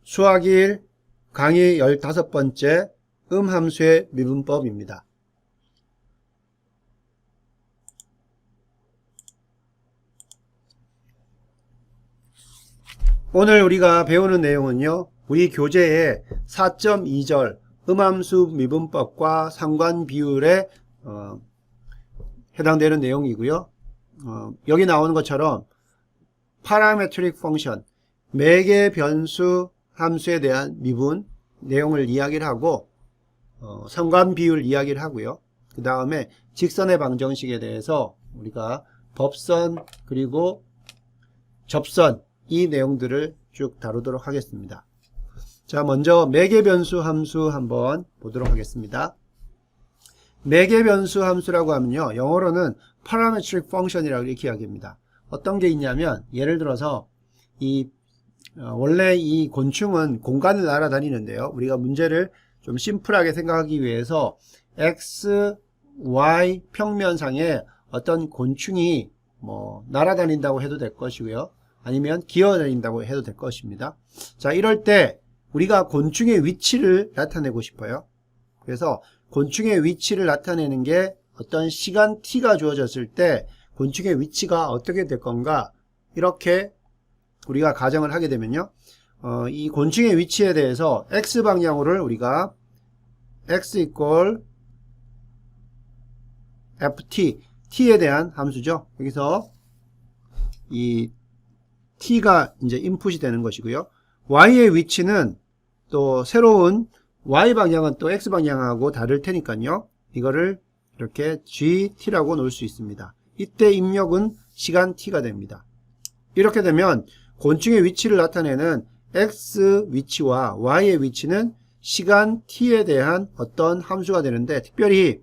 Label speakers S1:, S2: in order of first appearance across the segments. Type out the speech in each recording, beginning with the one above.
S1: 수학 1 강의 15번째 함수의 미분법입니다. 오늘 우리가 배우는 내용은요, 우리 교재의 4.2절 함수 미분법과 상관비율에 해당되는 내용이고요. 여기 나오는 것처럼 파라메트릭 펑션, 매개 변수 함수에 대한 미분 내용을 이야기를 하고 상관비율 이야기를 하고요. 그 다음에 직선의 방정식에 대해서 우리가 법선 그리고 접선 이 내용들을 쭉 다루도록 하겠습니다. 자, 먼저 매개 변수 함수 한번 보도록 하겠습니다. 매개 변수 함수라고 하면요, 영어로는 parametric function이라고 이렇게 이야기합니다. 어떤 게 있냐면, 예를 들어서 원래 이 곤충은 공간을 날아다니는데요, 우리가 문제를 좀 심플하게 생각하기 위해서 x, y 평면상에 어떤 곤충이 날아다닌다고 해도 될 것이고요, 아니면 기어다닌다고 해도 될 것입니다. 자, 이럴 때 우리가 곤충의 위치를 나타내고 싶어요. 그래서 곤충의 위치를 나타내는 게 어떤 시간 t가 주어졌을 때 곤충의 위치가 어떻게 될 건가, 이렇게 우리가 가정을 하게 되면요, 이 곤충의 위치에 대해서 x방향으로를 우리가 x equal ft, t에 대한 함수죠. 여기서 이 t가 이제 인풋이 되는 것이고요. y의 위치는 또 새로운 y방향은 또 x방향하고 다를 테니까요, 이거를 이렇게 gt라고 놓을 수 있습니다. 이때 입력은 시간 t가 됩니다. 이렇게 되면 곤충의 위치를 나타내는 x 위치와 y의 위치는 시간 t에 대한 어떤 함수가 되는데, 특별히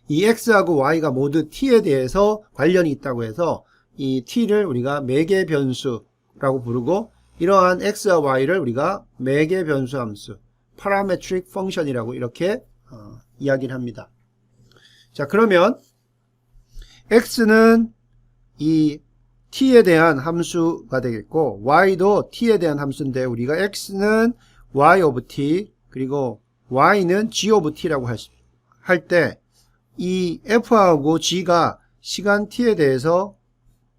S1: 이 x하고 y가 모두 t에 대해서 관련이 있다고 해서 이 t를 우리가 매개 변수라고 부르고, 이러한 x와 y를 우리가 매개 변수 함수, parametric function이라고 이렇게 이야기를 합니다. 자, 그러면 x는 이 t에 대한 함수가 되겠고, y도 t에 대한 함수인데, 우리가 x는 y of t 그리고 y는 g of t라고 할 때 이 f하고 g가 시간 t에 대해서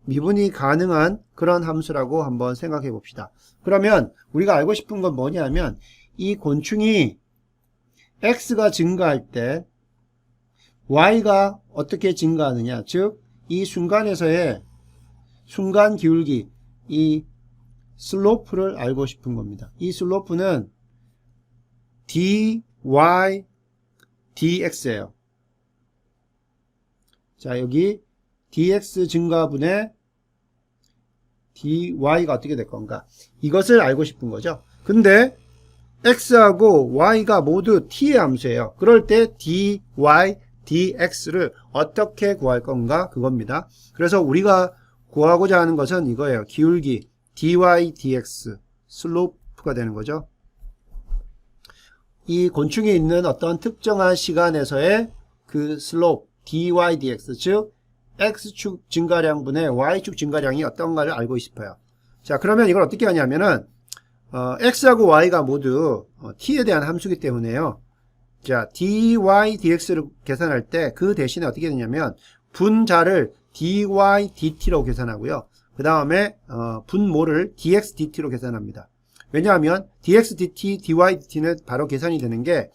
S1: 미분이 가능한 그런 함수라고 한번 생각해 봅시다. 그러면 우리가 알고 싶은 건 뭐냐면, 이 곤충이 x가 증가할 때 y가 어떻게 증가하느냐, 즉 이 순간에서의 순간 기울기, 이 슬로프를 알고 싶은 겁니다. 이 슬로프는 dy dx예요. 자, 여기 dx 증가분의 dy가 어떻게 될 건가, 이것을 알고 싶은 거죠. 근데 x하고 y가 모두 t의 함수예요. 그럴 때 dy dx를 어떻게 구할 건가, 그겁니다. 그래서 우리가 구하고자 하는 것은 이거예요. 기울기 dy dx 슬로프가 되는 거죠. 이 곤충이 있는 어떤 특정한 시간에서의 그 슬로프 dy dx, 즉 x축 증가량분의 y축 증가량이 어떤가를 알고 싶어요. 자, 그러면 이걸 어떻게 하냐면은 x하고 y가 모두 t에 대한 함수이기 때문에요. 자, dy dx를 계산할 때 그 대신에 어떻게 되냐면 분자를 dy dt로 계산하고요, 그 다음에 분모를 dx dt로 계산합니다. 왜냐하면 dx dt, dy dt는 바로 계산이 되는 게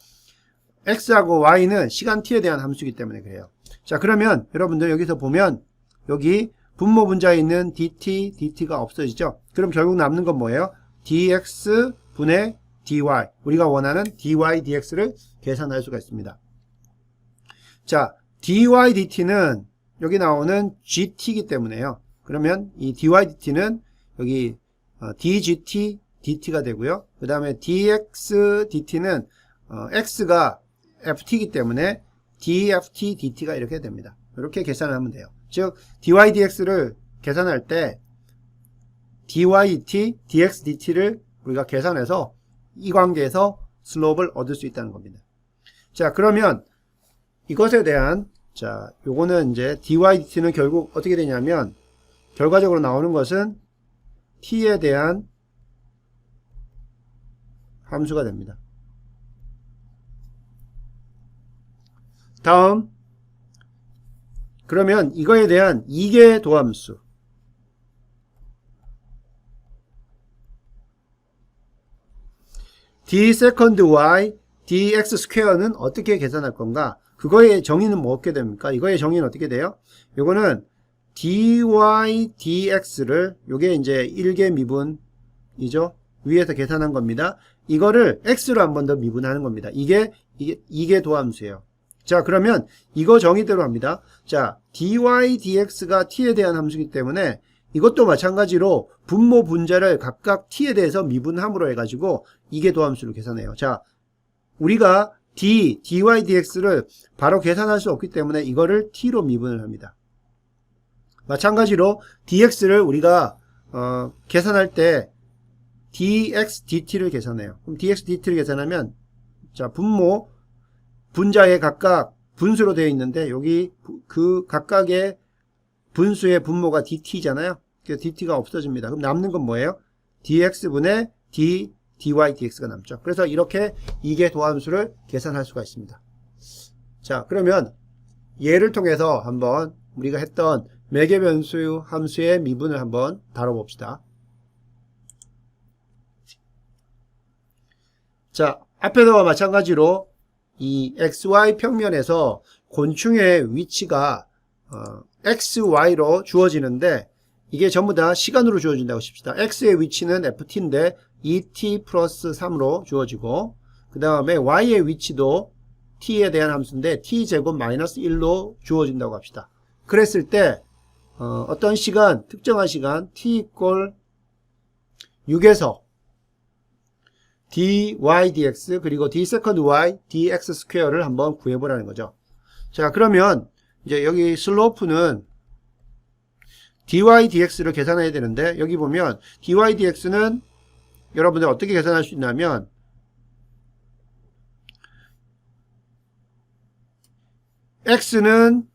S1: x하고 y는 시간 t에 대한 함수이기 때문에 그래요. 자, 그러면 여러분들 여기서 보면 여기 분모 분자에 있는 dt, dt가 없어지죠. 그럼 결국 남는 건 뭐예요? dx 분의 dy, 우리가 원하는 dy dx를 계산할 수가 있습니다. 자, dy dt는 여기 나오는 gt이기 때문에요. 그러면 이 dy dt는 여기 dgt dt가 되고요, 그 다음에 dx dt는 x가 ft이기 때문에 dft dt가 이렇게 됩니다. 이렇게 계산을 하면 돼요. 즉 dy dx를 계산할 때 dy dt, dx dt를 우리가 계산해서 이 관계에서 슬롭을 얻을 수 있다는 겁니다. 자, 그러면 이것에 대한, 자, 요거는 이제 dy dt는 결국 어떻게 되냐면, 결과적으로 나오는 것은 t에 대한 함수가 됩니다. 다음, 그러면 이거에 대한 이계 도함수. d 세컨드 y dx 스퀘어는 어떻게 계산할 건가? 그거의 정의는 뭐 어떻게 됩니까? 이거의 정의는 어떻게 돼요? 요거는 dy dx를, 요게 이제 1개 미분이죠. 위에서 계산한 겁니다. 이거를 x로 한 번 더 미분하는 겁니다. 이게 도함수예요. 자, 그러면 이거 정의대로 합니다. 자, dy dx가 t에 대한 함수이기 때문에 이것도 마찬가지로 분모 분자를 각각 t에 대해서 미분함으로 해가지고 이게 도함수를 계산해요. 자, 우리가 dy dx를 바로 계산할 수 없기 때문에 이거를 t로 미분을 합니다. 마찬가지로 dx를 우리가 계산할 때 dx dt를 계산해요. 그럼 dx dt를 계산하면, 자, 분모 분자에 각각 분수로 되어 있는데 여기 그 각각의 분수의 분모가 dt잖아요. 그래서 dt가 없어집니다. 그럼 남는 건 뭐예요? dx분의 dy dx가 남죠. 그래서 이렇게 이계 도함수를 계산할 수가 있습니다. 자, 그러면 예를 통해서 한번 우리가 했던 매개변수 함수의 미분을 한번 다뤄봅시다. 자, 앞에서와 마찬가지로 이 xy 평면에서 곤충의 위치가 xy로 주어지는데 이게 전부 다 시간으로 주어진다고 칩시다. x의 위치는 ft인데 2t 플러스 3으로 주어지고, 그 다음에 y의 위치도 t에 대한 함수인데 t제곱 마이너스 1로 주어진다고 합시다. 그랬을 때 어떤 시간, 특정한 시간 t 이꼴 6에서 dy dx 그리고 d 세컨드 y dx 스퀘어를 한번 구해보라는 거죠. 자, 그러면 이제 여기 슬로프는 dy dx를 계산해야 되는데, 여기 보면 dy dx는 여러분들 어떻게 계산할 수 있냐면, x는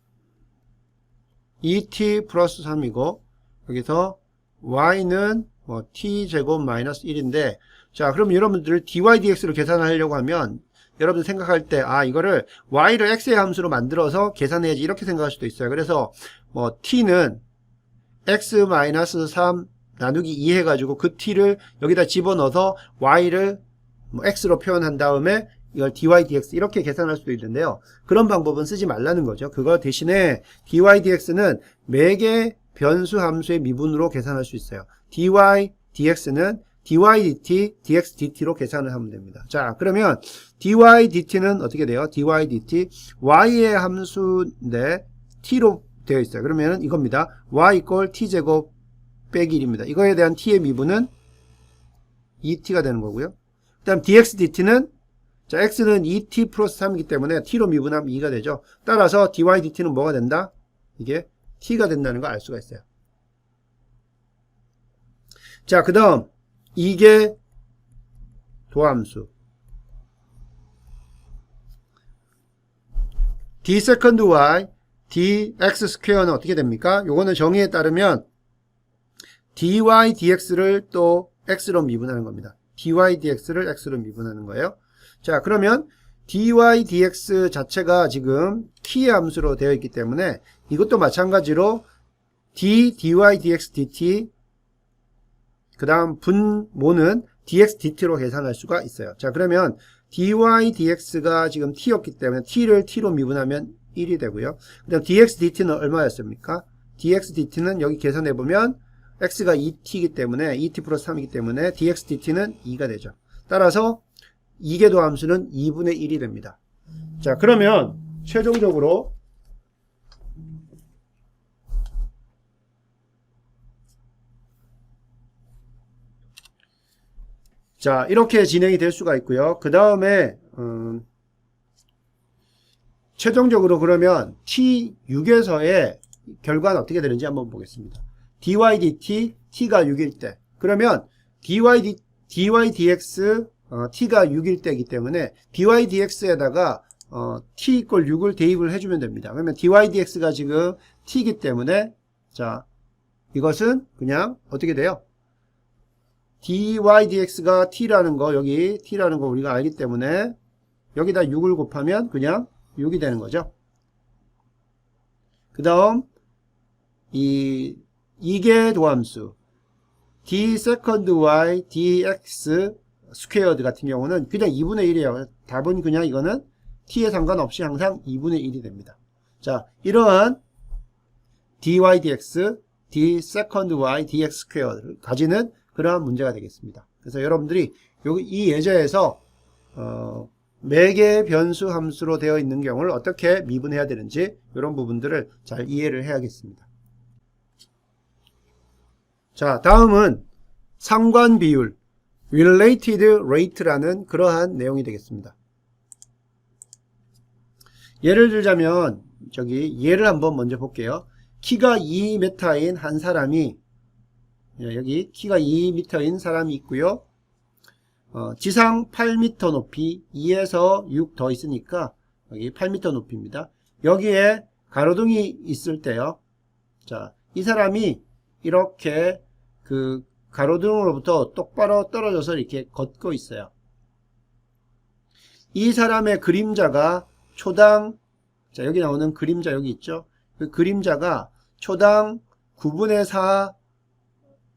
S1: 2t 플러스 3이고 여기서 y는 t제곱 마이너스 1인데, 자, 그럼 여러분들 dy dx를 계산하려고 하면 여러분들 생각할 때, 아, 이거를 y를 x의 함수로 만들어서 계산해야지, 이렇게 생각할 수도 있어요. 그래서 t는 x-3 나누기 2 해가지고 그 t를 여기다 집어넣어서 y를 x로 표현한 다음에 이걸 dy dx 이렇게 계산할 수도 있는데요. 그런 방법은 쓰지 말라는 거죠. 그거 대신에 dy dx는 매개 변수 함수의 미분으로 계산할 수 있어요. dy dx는 dy dt, dx dt로 계산을 하면 됩니다. 자, 그러면 dy dt는 어떻게 돼요? dy dt y의 함수인데 t로 되어 있어요. 그러면 이겁니다. y 이꼴 t제곱 빼기 1입니다. 이거에 대한 t의 미분은 2t가 되는 거고요. 그 다음 dx dt는, 자, x는 2t 플러스 3이기 때문에 t로 미분하면 2가 되죠. 따라서 dy dt는 뭐가 된다? 이게 t가 된다는 걸 알 수가 있어요. 자, 그 다음 이게 도함수 d 세컨드 y dx 스퀘어는 어떻게 됩니까? 요거는 정의에 따르면 dy dx를 또 x로 미분하는 겁니다. dy dx를 x로 미분하는 거예요. 자, 그러면 dy dx 자체가 지금 키의 함수로 되어 있기 때문에 이것도 마찬가지로 dy dx dt 그 다음 분모는 dx dt로 계산할 수가 있어요. 자, 그러면 dy dx가 지금 t였기 때문에 t를 t로 미분하면 1이 되고요. 그 다음 dx dt는 얼마였습니까? dx dt는 여기 계산해보면 x가 2t이기 때문에 2t 플러스 3이기 때문에 dx dt는 2가 되죠. 따라서 이계도 함수는 2분의 1이 됩니다. 자, 그러면 최종적으로 자, 이렇게 진행이 될 수가 있고요. 그 다음에 최종적으로 그러면 T6에서의 결과는 어떻게 되는지 한번 보겠습니다. dy dt t가 6일 때, 그러면 dy dx t가 6일 때이기 때문에 dy dx에다가 t 이꼴 6을 대입을 해주면 됩니다. 그러면 dy dx가 지금 t이기 때문에, 자, 이것은 그냥 어떻게 돼요? dy dx가 t라는 거, 여기 t라는 거 우리가 알기 때문에 여기다 6을 곱하면 그냥 6이 되는 거죠. 그 다음 이게 도함수 d 세컨드 y dx 스퀘어드 같은 경우는 그냥 2분의 1이에요. 답은 그냥 이거는 t에 상관없이 항상 2분의 1이 됩니다. 자, 이러한 dy dx, d 세컨드 y dx 스퀘어를 가지는 그러한 문제가 되겠습니다. 그래서 여러분들이 이 예제에서 매개 변수 함수로 되어 있는 경우를 어떻게 미분해야 되는지 이런 부분들을 잘 이해를 해야겠습니다. 자, 다음은 상관 비율 related rate라는 그러한 내용이 되겠습니다. 예를 들자면 예를 한번 먼저 볼게요. 키가 2m인 한 사람이 여기 키가 2m인 사람이 있고요. 지상 8m 높이 2에서 6 더 있으니까 여기 8m 높이입니다. 여기에 가로등이 있을 때요. 자, 이 사람이 이렇게 그 가로등으로부터 똑바로 떨어져서 이렇게 걷고 있어요. 이 사람의 그림자가 초당, 자, 여기 나오는 그림자 여기 있죠. 그 그림자가 초당 9분의 4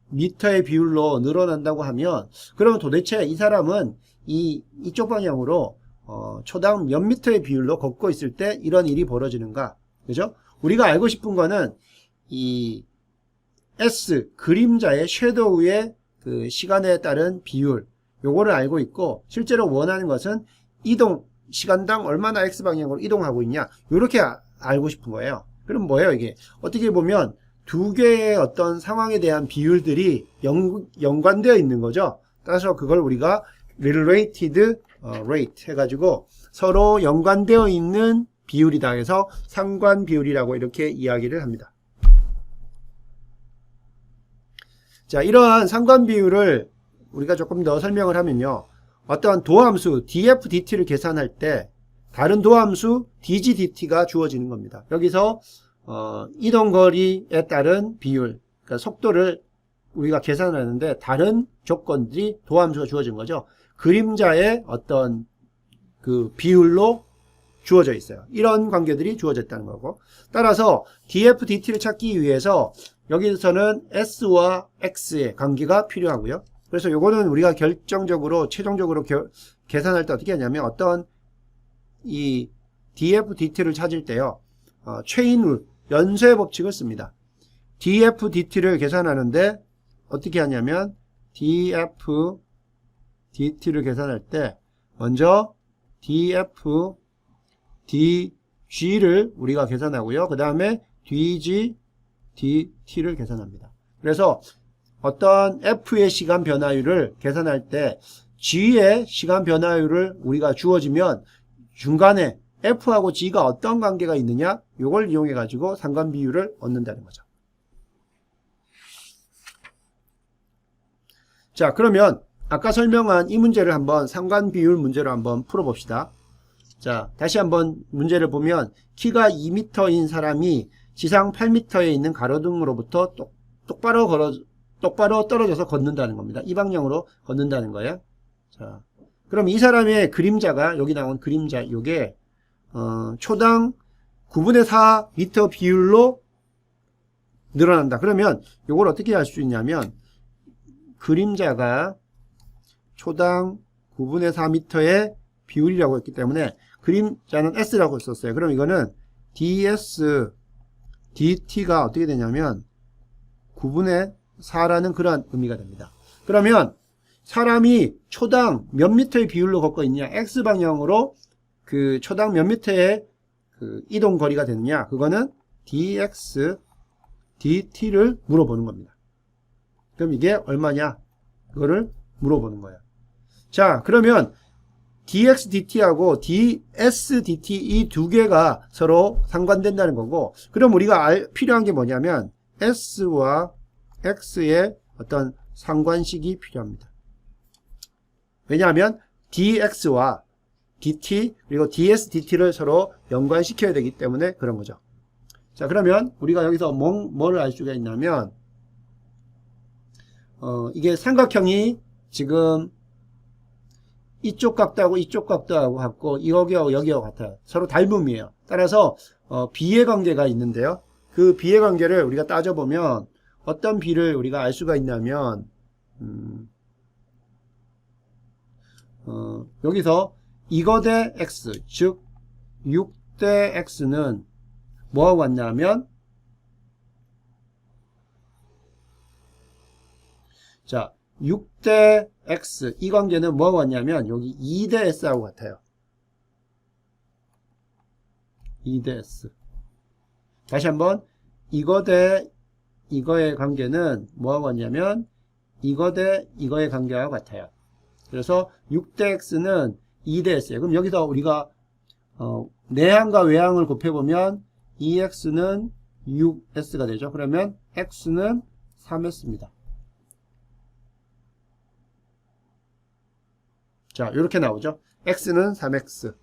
S1: 미터의 비율로 늘어난다고 하면, 그러면 도대체 이 사람은 이쪽 방향으로 초당 몇 미터의 비율로 걷고 있을 때 이런 일이 벌어지는가? 그죠? 우리가 알고 싶은 거는 이 S 그림자의 섀도우의 그 시간에 따른 비율, 요거를 알고 있고, 실제로 원하는 것은 이동 시간당 얼마나 x 방향으로 이동하고 있냐, 요렇게 알고 싶은 거예요. 그럼 뭐예요? 이게 어떻게 보면 두 개의 어떤 상황에 대한 비율들이 연관되어 있는 거죠. 따라서 그걸 우리가 related rate 해가지고 서로 연관되어 있는 비율이다 해서 상관 비율이라고 이렇게 이야기를 합니다. 자, 이러한 상관 비율을 우리가 조금 더 설명을 하면요, 어떠한 도함수 df dt를 계산할 때 다른 도함수 dg dt가 주어지는 겁니다. 여기서 이동거리에 따른 비율, 그러니까 속도를 우리가 계산하는데 다른 조건들이 도함수가 주어진 거죠. 그림자의 어떤 그 비율로 주어져 있어요. 이런 관계들이 주어졌다는 거고, 따라서 df dt를 찾기 위해서 여기서는 s와 x의 관계가 필요하고요. 그래서 요거는 우리가 결정적으로 최종적으로 계산할 때 어떻게 하냐면, 어떤 이 df dt를 찾을 때요, 체인룰 연쇄 법칙을 씁니다. df dt를 계산하는데 어떻게 하냐면, df dt를 계산할 때 먼저 df dg를 우리가 계산하고요. 그 다음에 dg dt를 계산합니다. 그래서 어떤 f의 시간 변화율을 계산할 때 g의 시간 변화율을 우리가 주어지면 중간에 f하고 g가 어떤 관계가 있느냐, 이걸 이용해 가지고 상관 비율을 얻는다는 거죠. 자, 그러면 아까 설명한 이 문제를 한번 상관 비율 문제로 한번 풀어봅시다. 자, 다시 한번 문제를 보면, 키가 2m인 사람이 지상 8m에 있는 가로등으로부터 똑바로 떨어져서 걷는다는 겁니다. 이 방향으로 걷는다는 거예요. 자, 그럼 이 사람의 그림자가, 여기 나온 그림자, 요게 초당 9분의 4 미터 비율로 늘어난다. 그러면 요걸 어떻게 할 수 있냐면, 그림자가 초당 9분의 4 미터의 비율이라고 했기 때문에 그림자는 s라고 썼어요. 그럼 이거는 ds dt가 어떻게 되냐면 9분의 4라는 그런 의미가 됩니다. 그러면 사람이 초당 몇 미터의 비율로 걷고 있냐, x방향으로 그 초당 몇 미터의 그 이동 거리가 되느냐, 그거는 dx dt를 물어보는 겁니다. 그럼 이게 얼마냐, 그거를 물어보는 거예요. 자, 그러면 dx dt하고 ds dt 이 두 개가 서로 상관된다는 거고, 그럼 우리가 필요한 게 뭐냐면 s와 x의 어떤 상관식이 필요합니다. 왜냐하면 dx와 dt 그리고 ds dt를 서로 연관시켜야 되기 때문에 그런 거죠. 자, 그러면 우리가 여기서 뭘 알 수가 있냐면, 이게 삼각형이 지금 이쪽 각도하고 이쪽 각도하고 같고 여기하고 여기하고 같아요. 서로 닮음이에요. 따라서 비의 관계가 있는데요. 그 비의 관계를 우리가 따져보면 어떤 비를 우리가 알 수가 있냐면 여기서 이거 대 x, 즉 6대 x는 뭐하고 같냐면 자 6대 x 이 관계는 뭐하고 같냐면 여기 2대 s하고 같아요. 2대 s. 다시 한번 이거 대 이거의 관계는 뭐하고 같냐면 이거 대 이거의 관계와 같아요. 그래서 6대 x는 2대 s예요. 그럼 여기서 우리가 내항과 외항을 곱해보면 2x는 6s가 되죠. 그러면 x는 3s입니다. 자, 이렇게 나오죠. x는 3x.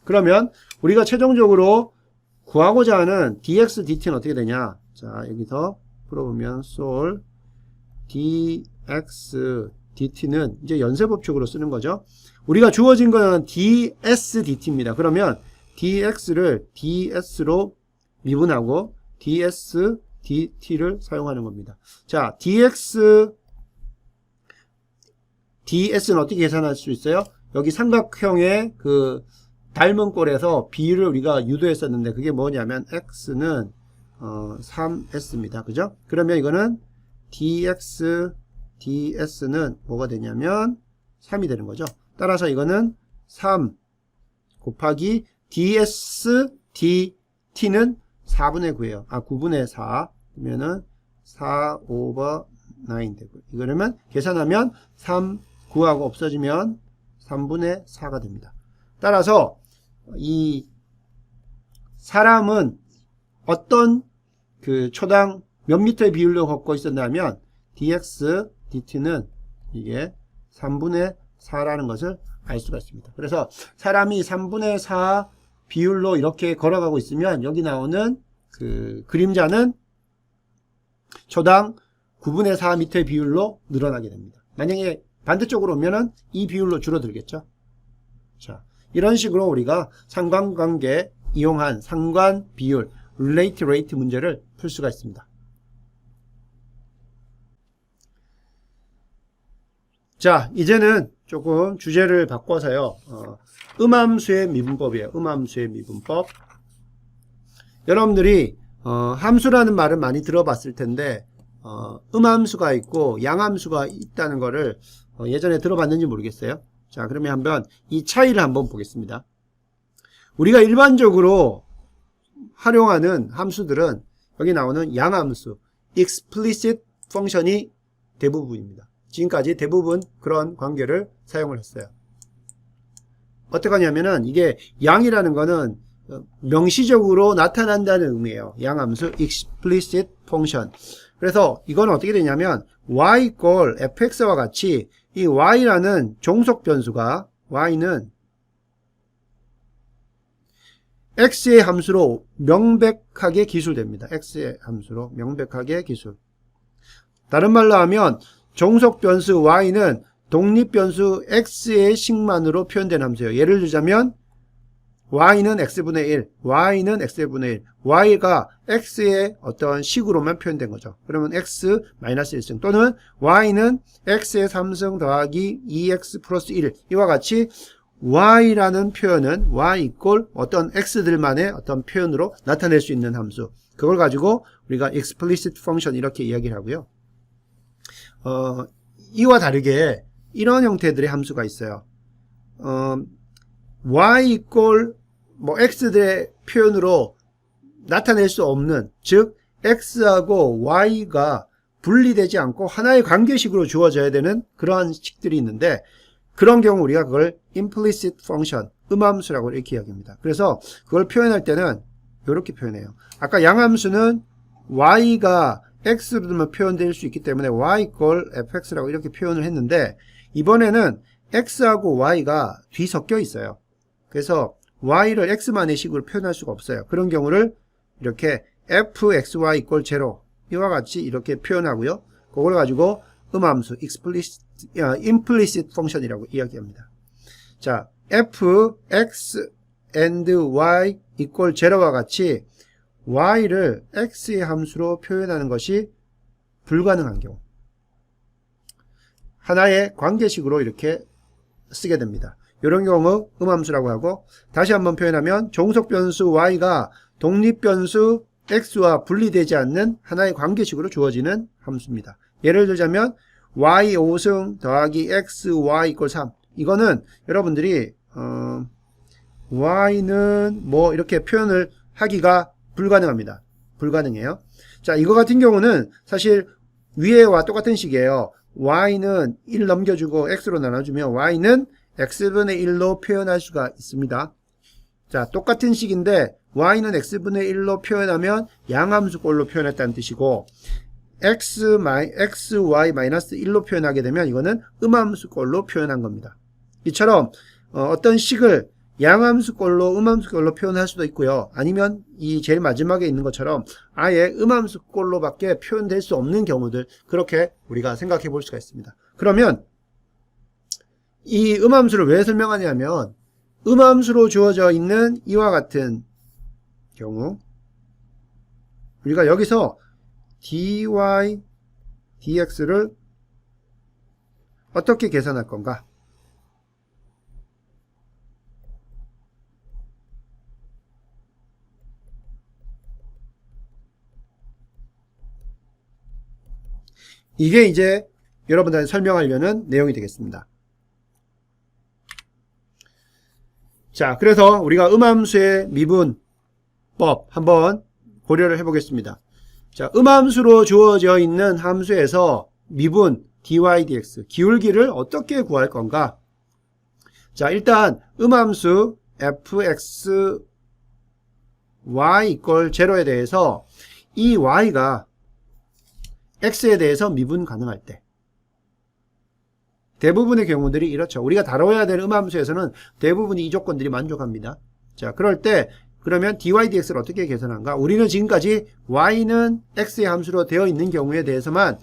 S1: 그러면 우리가 최종적으로 구하고자 하는 dx, dt는 어떻게 되냐? 자, 여기서 풀어보면 solve dx, dt는 이제 연쇄법칙으로 쓰는 거죠. 우리가 주어진 거는 ds, dt입니다. 그러면 dx를 ds로 미분하고 ds, dt를 사용하는 겁니다. 자, ds는 어떻게 계산할 수 있어요? 여기 삼각형의 그 닮은 꼴에서 b를 우리가 유도했었는데 그게 뭐냐면 x는 3s입니다. 그죠? 그러면 이거는 dx, ds는 뭐가 되냐면 3이 되는 거죠. 따라서 이거는 3 곱하기 ds, dt는 4분의 9예요. 9분의 4. 그러면은 4 over 9 되고. 이거는 계산하면 3, 9하고 없어지면 3분의 4가 됩니다. 따라서 이 사람은 어떤 그 초당 몇 미터의 비율로 걷고 있었냐면 dx, dt는 이게 3분의 4라는 것을 알 수가 있습니다. 그래서 사람이 3분의 4 비율로 이렇게 걸어가고 있으면 여기 나오는 그 그림자는 초당 9분의 4 미터의 비율로 늘어나게 됩니다. 만약에 반대쪽으로 오면은 이 비율로 줄어들겠죠. 자, 이런 식으로 우리가 상관관계 이용한 상관 비율 relate rate 문제를 풀 수가 있습니다. 자, 이제는 조금 주제를 바꿔서요. 음함수의 미분법이에요. 음함수의 미분법. 여러분들이 함수라는 말은 많이 들어봤을 텐데 음함수가 있고 양함수가 있다는 거를 예전에 들어봤는지 모르겠어요. 자, 그러면 한번 이 차이를 한번 보겠습니다. 우리가 일반적으로 활용하는 함수들은 여기 나오는 양함수, explicit 펑션이 대부분입니다. 지금까지 대부분 그런 관계를 사용을 했어요. 어떻게 하냐면은 이게 양이라는 거는 명시적으로 나타난다는 의미예요. 양함수 explicit function. 그래서 이건 어떻게 되냐면 y 꼴 fx와 같이 이 y라는 종속 변수가 y는 x의 함수로 명백하게 기술됩니다. x의 함수로 명백하게 기술. 다른 말로 하면 종속 변수 y는 독립 변수 x의 식만으로 표현된 함수예요. 예를 들자면 y는 x분의 1, y는 x분의 1, y가 x의 어떤 식으로만 표현된 거죠. 그러면 x 마이너스 1승 또는 y는 x의 3승 더하기 2x 플러스 1 이와 같이 y라는 표현은 y 이꼴 어떤 x들만의 어떤 표현으로 나타낼 수 있는 함수. 그걸 가지고 우리가 explicit function 이렇게 이야기를 하고요. 이와 다르게 이런 형태들의 함수가 있어요. y 이꼴 x들의 표현으로 나타낼 수 없는, 즉 x하고 y가 분리되지 않고 하나의 관계식으로 주어져야 되는 그러한 식들이 있는데 그런 경우 우리가 그걸 implicit function, 음함수라고 이렇게 이야기합니다. 그래서 그걸 표현할 때는 이렇게 표현해요. 아까 양함수는 y가 x로만 표현될 수 있기 때문에 y 꼴 fx라고 이렇게 표현을 했는데 이번에는 x하고 y가 뒤섞여 있어요. 그래서 y를 x만의 식으로 표현할 수가 없어요. 그런 경우를 이렇게 fxy equal 0 이와 같이 이렇게 표현하고요. 그걸 가지고 음함수 implicit function이라고 이야기합니다. 자, fx and y equal 0와 같이 y를 x의 함수로 표현하는 것이 불가능한 경우 하나의 관계식으로 이렇게 쓰게 됩니다. 이런 경우 음함수라고 하고, 다시 한번 표현하면 종속변수 y가 독립변수 x와 분리되지 않는 하나의 관계식으로 주어지는 함수입니다. 예를 들자면 y 5승 더하기 x y equal 3 이거는 여러분들이 y는 뭐 이렇게 표현을 하기가 불가능합니다. 불가능해요. 자, 이거 같은 경우는 사실 위에와 똑같은 식이에요. y는 1 넘겨주고 x로 나눠주면 y는 x분의 1로 표현할 수가 있습니다. 자, 똑같은 식인데 y는 x분의 1로 표현하면 양함수꼴로 표현했다는 뜻이고, xy-1로 표현하게 되면 이거는 음함수꼴로 표현한 겁니다. 이처럼 어떤 식을 양함수꼴로 음함수꼴로 표현할 수도 있고요. 아니면 이 제일 마지막에 있는 것처럼 아예 음함수꼴로밖에 표현될 수 없는 경우들, 그렇게 우리가 생각해 볼 수가 있습니다. 그러면 이 음함수를 왜 설명하냐면, 음함수로 주어져 있는 이와 같은 경우 우리가 여기서 dy, dx를 어떻게 계산할 건가? 이게 이제 여러분들한테 설명하려는 내용이 되겠습니다. 자, 그래서 우리가 음함수의 미분법 한번 고려를 해보겠습니다. 자, 음함수로 주어져 있는 함수에서 미분 dy dx 기울기를 어떻게 구할 건가? 자, 일단 음함수 fx y equal 0에 대해서 이 y가 x에 대해서 미분 가능할 때, 대부분의 경우들이 이렇죠. 우리가 다뤄야 될 음함수에서는 대부분이 이 조건들이 만족합니다. 자, 그럴 때 그러면 dy dx를 어떻게 계산한가? 우리는 지금까지 y는 x의 함수로 되어 있는 경우에 대해서만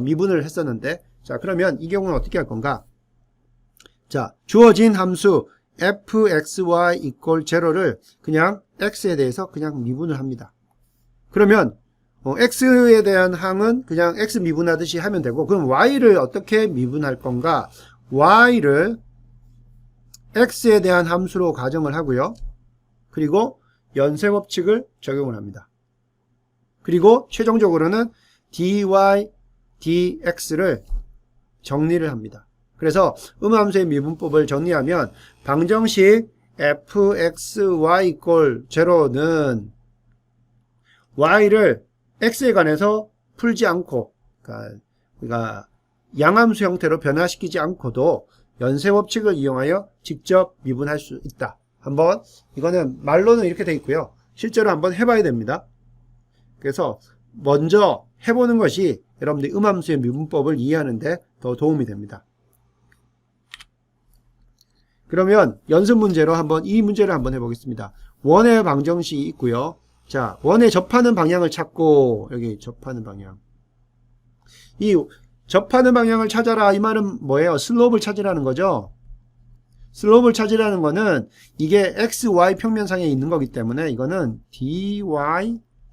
S1: 미분을 했었는데, 자, 그러면 이 경우는 어떻게 할 건가? 자, 주어진 함수 fxy equal 0를 그냥 x에 대해서 그냥 미분을 합니다. 그러면 x에 대한 항은 그냥 x 미분하듯이 하면 되고, 그럼 y를 어떻게 미분할 건가? y를 x에 대한 함수로 가정을 하고요. 그리고 연쇄법칙을 적용을 합니다. 그리고 최종적으로는 dy, dx를 정리를 합니다. 그래서 음함수의 미분법을 정리하면 방정식 fxy equal 0는 y를 x에 관해서 풀지 않고, 그러니까 양함수 형태로 변화시키지 않고도 연쇄법칙을 이용하여 직접 미분할 수 있다. 한번 이거는 말로는 이렇게 돼 있고요. 실제로 한번 해봐야 됩니다. 그래서 먼저 해보는 것이 여러분들이 음함수의 미분법을 이해하는데 더 도움이 됩니다. 그러면 연습 문제로 한번 이 문제를 한번 해보겠습니다. 원의 방정식이 있고요. 자, 원에 접하는 방향을 찾고, 여기 접하는 방향. 이 접하는 방향을 찾아라, 이 말은 뭐예요? 슬롭을 찾으라는 거죠. 슬롭을 찾으라는 거는 이게 xy 평면상에 있는 거기 때문에 이거는 dy,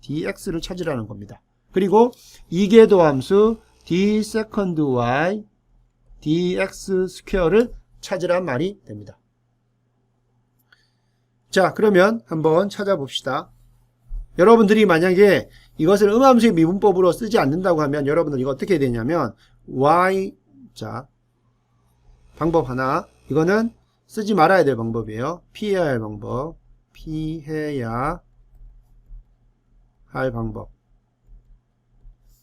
S1: dx를 찾으라는 겁니다. 그리고 이계도 함수 d second y dx 스퀘어를 찾으란 말이 됩니다. 자, 그러면 한번 찾아봅시다. 여러분들이 만약에 이것을 음함수의 미분법으로 쓰지 않는다고 하면 여러분들 이거 어떻게 되냐면 y, 자, 방법 하나, 이거는 쓰지 말아야 될 방법이에요. 피해야 할 방법, 피해야 할 방법.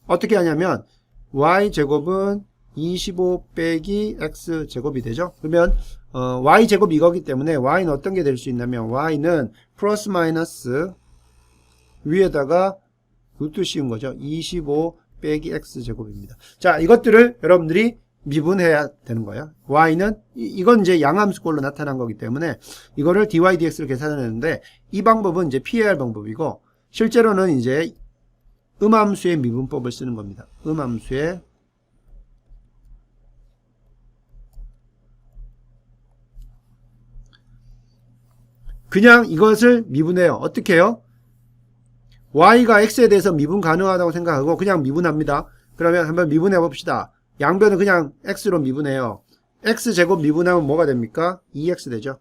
S1: 어떻게 하냐면 y제곱은 25 빼기 x제곱이 되죠. 그러면 y제곱이 이거기 때문에 y는 어떤 게 될 수 있냐면 y는 플러스 마이너스 위에다가 루트 씌운 거죠. 25 빼기 x제곱입니다. 자, 이것들을 여러분들이 미분해야 되는 거예요. y는 이건 이제 양함수꼴로 나타난 거기 때문에 이거를 dy dx를 계산하는데 이 방법은 이제 피해야 할 방법이고, 실제로는 이제 음함수의 미분법을 쓰는 겁니다. 음함수의 그냥 이것을 미분해요. 어떻게 해요? y가 x에 대해서 미분 가능하다고 생각하고 그냥 미분합니다. 그러면 한번 미분해 봅시다. 양변은 그냥 x로 미분해요. x제곱 미분하면 뭐가 됩니까? 2x 되죠.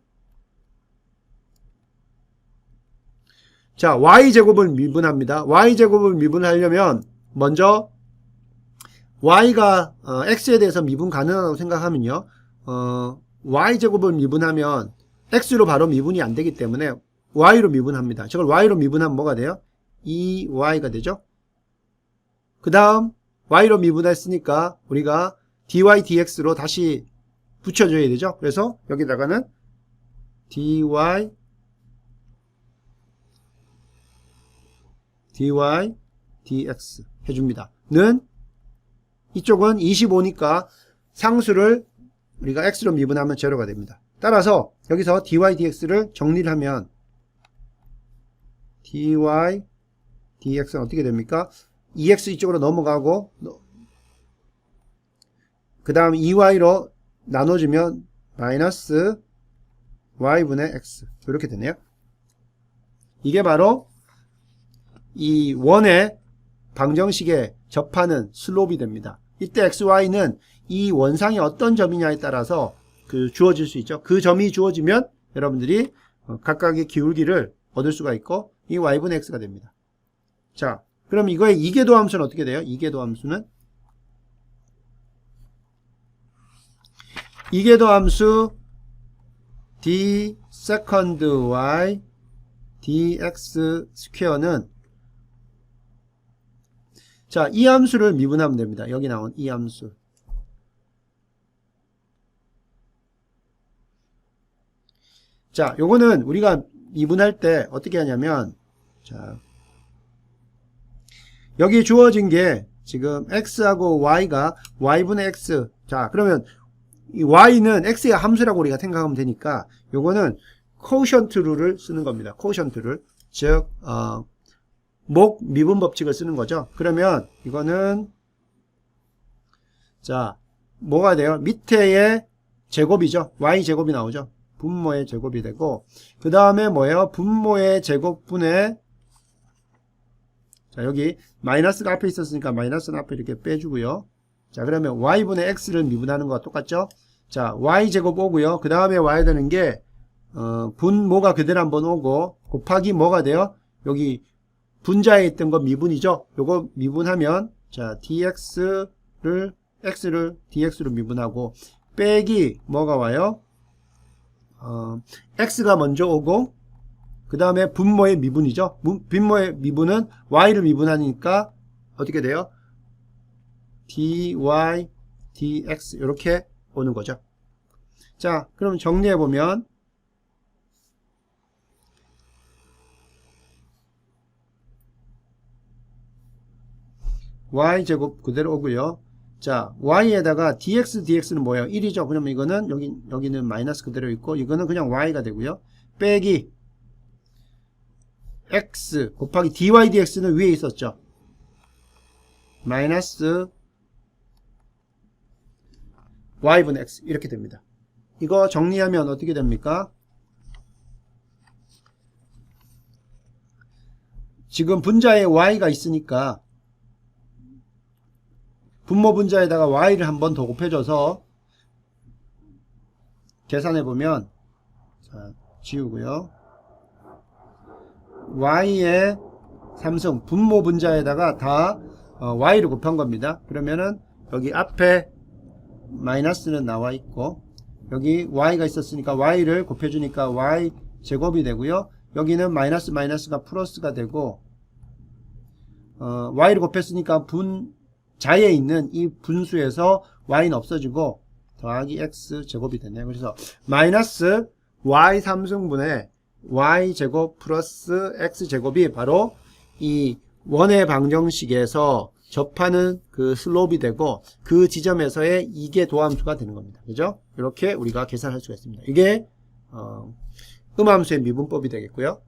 S1: 자, y제곱을 미분합니다. y제곱을 미분하려면 먼저 y가 x에 대해서 미분 가능하다고 생각하면요. y제곱을 미분하면 x로 바로 미분이 안 되기 때문에 y로 미분합니다. 저걸 y로 미분하면 뭐가 돼요? 2y가 되죠. 그 다음 y로 미분했으니까 우리가 dy dx로 다시 붙여줘야 되죠. 그래서 여기다가는 dy dx 해줍니다. 는 이쪽은 25니까 상수를 우리가 x로 미분하면 제로가 됩니다. 따라서 여기서 dy dx를 정리를 하면 dy dx는 어떻게 됩니까? 2x 이쪽으로 넘어가고 그 다음 2y로 나눠주면 마이너스 y분의 x 이렇게 되네요. 이게 바로 이 원의 방정식에 접하는 슬롭이 됩니다. 이때 xy는 이 원상이 어떤 점이냐에 따라서 주어질 수 있죠. 그 점이 주어지면 여러분들이 각각의 기울기를 얻을 수가 있고 이 y분의 x가 됩니다. 자, 그럼 이거의 이계도 함수는 어떻게 돼요? 이계도 함수는 이계도 함수 d second y dx 스퀘어는 자, 이 함수를 미분하면 됩니다. 여기 나온 이 함수. 자, 요거는 우리가 미분할 때 어떻게 하냐면, 자, 여기 주어진 게 지금 x하고 y가 y분의 x. 자, 그러면 이 y는 x의 함수라고 우리가 생각하면 되니까 요거는 코션트 룰을 쓰는 겁니다. 코션트 룰. 즉, 목 미분 법칙을 쓰는 거죠. 그러면 이거는 자, 뭐가 돼요? 밑에의 제곱이죠. y제곱이 나오죠. 분모의 제곱이 되고 그 다음에 뭐예요? 분모의 제곱분의 자, 여기 마이너스가 앞에 있었으니까 마이너스는 앞에 이렇게 빼주고요. 자, 그러면 y분의 x를 미분하는 거와 똑같죠? 자, y제곱 오고요. 그 다음에 와야 되는 게 분모가 그대로 한번 오고 곱하기 뭐가 돼요? 여기 분자에 있던 거 미분이죠? 요거 미분하면 자, x를 dx로 미분하고 빼기 뭐가 와요? x가 먼저 오고 그 다음에 분모의 미분이죠. 분모의 미분은 y를 미분하니까 어떻게 돼요? dy dx 이렇게 오는 거죠. 자, 그럼 정리해 보면 y제곱 그대로 오고요. 자, y에다가 dx, dx는 뭐예요? 1이죠. 그러면 이거는 여기는 마이너스 그대로 있고 이거는 그냥 y가 되고요. 빼기 x 곱하기 dy, dx는 위에 있었죠. 마이너스 y분의 x 이렇게 됩니다. 이거 정리하면 어떻게 됩니까? 지금 분자에 y가 있으니까 분모 분자에다가 y를 한 번 더 곱해줘서 계산해보면 자, 지우고요. y의 3승 분모 분자에다가 다 y를 곱한 겁니다. 그러면은 여기 앞에 마이너스는 나와 있고 여기 y가 있었으니까 y를 곱해주니까 y 제곱이 되고요. 여기는 마이너스 마이너스가 플러스가 되고 y를 곱했으니까 분자에 있는 이 분수에서 y는 없어지고 더하기 x 제곱이 되네요. 그래서 마이너스 y 3승분의 y 제곱 플러스 x 제곱이 바로 이 원의 방정식에서 접하는 그 슬롭이 되고 그 지점에서의 이계 도함수가 되는 겁니다. 그죠? 이렇게 우리가 계산할 수가 있습니다. 이게 음함수의 미분법이 되겠고요.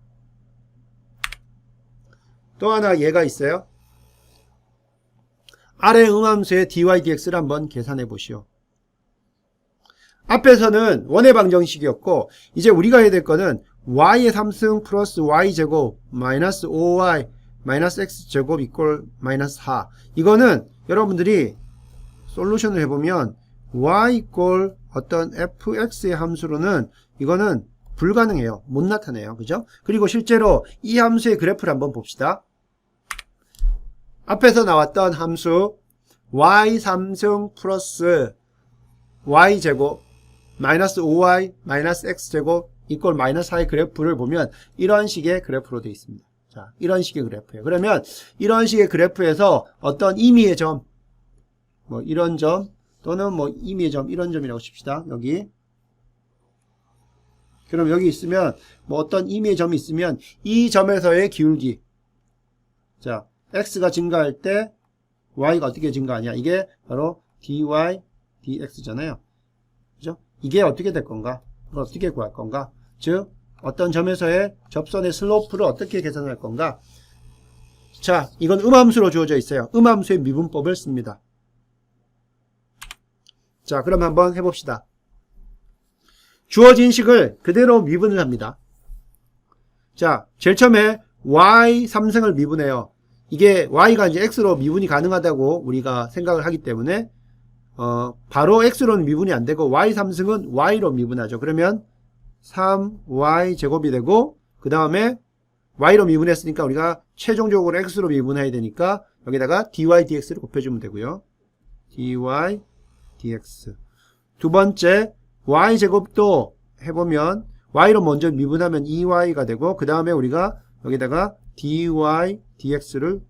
S1: 또 하나 얘가 있어요. 아래 음함수의 dy dx를 한번 계산해 보시오. 앞에서는 원의 방정식이었고 이제 우리가 해야 될 거는 y의 3승 플러스 y제곱 마이너스 5y 마이너스 x제곱 이꼴 마이너스 4. 이거는 여러분들이 솔루션을 해보면 y 이꼴 어떤 fx의 함수로는 이거는 불가능해요. 못 나타내요. 그죠? 그리고 실제로 이 함수의 그래프를 한번 봅시다. 앞에서 나왔던 함수 y 3승 플러스 y제곱 마이너스 5y 마이너스 x제곱 이꼴 마이너스 4의 그래프를 보면 이런 식의 그래프로 되어 있습니다. 자, 이런 식의 그래프예요. 그러면 이런 식의 그래프에서 어떤 임의의 점, 뭐 이런 점 또는 뭐 임의의 점, 이런 점이라고 칩시다. 여기. 그럼 여기 있으면 뭐 어떤 임의의 점이 있으면 이 점에서의 기울기. 자, x가 증가할 때 y가 어떻게 증가하냐? 이게 바로 dy dx잖아요. 그죠? 이게 어떻게 될 건가? 이걸 어떻게 구할 건가? 즉 어떤 점에서의 접선의 슬로프를 어떻게 계산할 건가? 자, 이건 음함수로 주어져 있어요. 음함수의 미분법을 씁니다. 자, 그럼 한번 해봅시다. 주어진 식을 그대로 미분을 합니다. 자, 제일 처음에 y 3승을 미분해요. 이게 y가 이제 x로 미분이 가능하다고 우리가 생각을 하기 때문에 바로 x로는 미분이 안 되고 y 3승은 y로 미분하죠. 그러면 3y 제곱이 되고 그 다음에 y로 미분했으니까 우리가 최종적으로 x로 미분해야 되니까 여기다가 dy dx를 곱해주면 되고요. dy dx. 두 번째 y 제곱도 해보면 y로 먼저 미분하면 2y가 되고 그 다음에 우리가 여기다가 dy dx를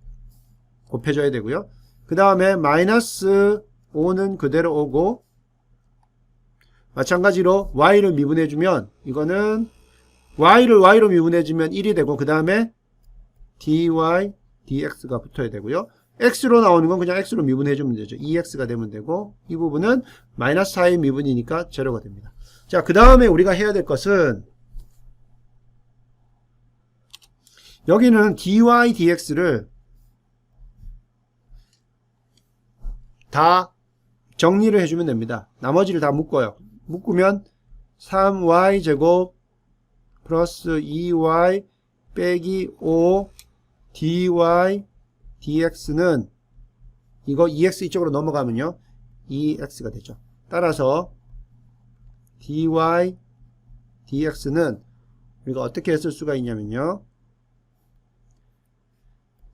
S1: 곱해줘야 되고요. 그 다음에 마이너스 5는 그대로 오고 마찬가지로 y를 미분해주면 이거는 y를 y로 미분해주면 1이 되고 그 다음에 dy dx가 붙어야 되고요. x로 나오는 건 그냥 x로 미분해주면 되죠. 2x가 되면 되고 이 부분은 마이너스 4의 미분이니까 제로가 됩니다. 자, 그 다음에 우리가 해야 될 것은 여기는 dy dx를 다 정리를 해주면 됩니다. 나머지를 다 묶어요. 묶으면 3y 제곱 플러스 2y 빼기 5 dy dx는 이거 2x 이쪽으로 넘어가면요 2x가 되죠. 따라서 dy dx는 우리가 어떻게 했을 수가 있냐면요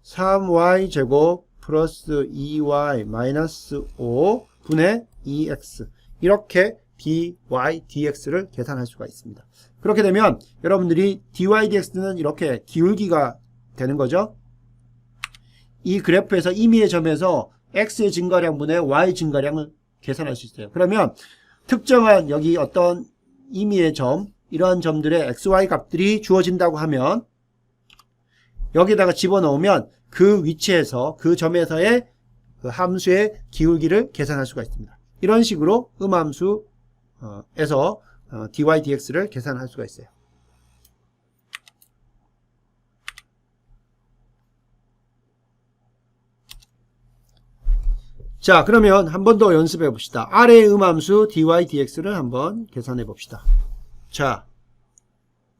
S1: 3y 제곱 플러스 2y 마이너스 5 분의 2x 이렇게 dy dx를 계산할 수가 있습니다. 그렇게 되면 여러분들이 dy dx는 이렇게 기울기가 되는 거죠. 이 그래프에서 임의의 점에서 x의 증가량분의 y 증가량을 계산할 수 있어요. 그러면 특정한 여기 어떤 임의의 점 이러한 점들의 xy 값들이 주어진다고 하면 여기다가 집어넣으면 그 위치에서 그 점에서의 그 함수의 기울기를 계산할 수가 있습니다. 이런 식으로 음함수에서 dy dx를 계산할 수가 있어요. 자, 그러면 한 번 더 연습해 봅시다. 아래의 음함수 dy dx를 한번 계산해 봅시다. 자,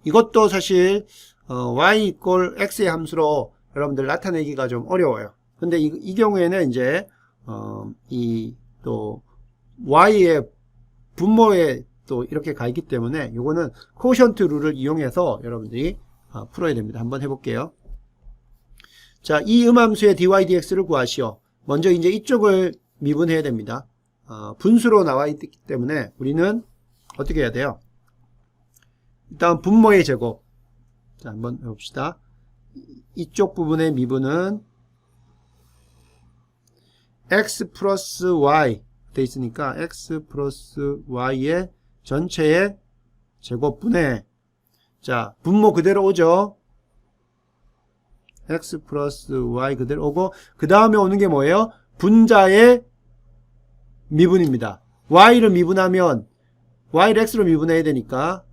S1: 이것도 사실 y 이꼴 x의 함수로 여러분들 나타내기가 좀 어려워요. 근데 이 경우에는 이제 이 또 y의 분모에 또 이렇게 가 있기 때문에 요거는 코션트 룰을 이용해서 여러분들이 풀어야 됩니다. 한번 해볼게요. 자, 이 음함수의 dy dx를 구하시오. 먼저 이제 이쪽을 미분해야 됩니다. 분수로 나와 있기 때문에 우리는 어떻게 해야 돼요? 일단 분모의 제곱. 자, 한번 해봅시다. 이쪽 부분의 미분은 x 플러스 y 돼 있으니까 x 플러스 y의 전체의 제곱분의 자, 분모 그대로 오죠. x 플러스 y 그대로 오고 그 다음에 오는 게 뭐예요? 분자의 미분입니다. y를 미분하면 y를 x로 미분해야 되니까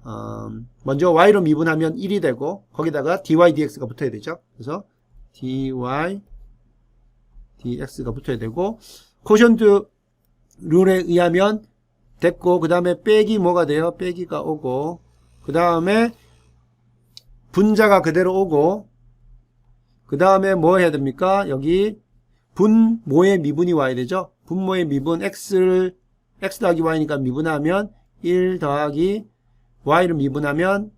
S1: 먼저 y로 미분하면 1이 되고 거기다가 dy dx가 붙어야 되죠. 그래서 dy dx가 붙어야 되고, 코션트 룰에 의하면 됐고, 그 다음에 빼기 뭐가 돼요? 빼기가 오고, 그 다음에 분자가 그대로 오고, 그 다음에 뭐 해야 됩니까? 여기 분모의 미분이 와야 되죠? 분모의 미분 x 더하기 y니까 미분하면 1 더하기 y를 미분하면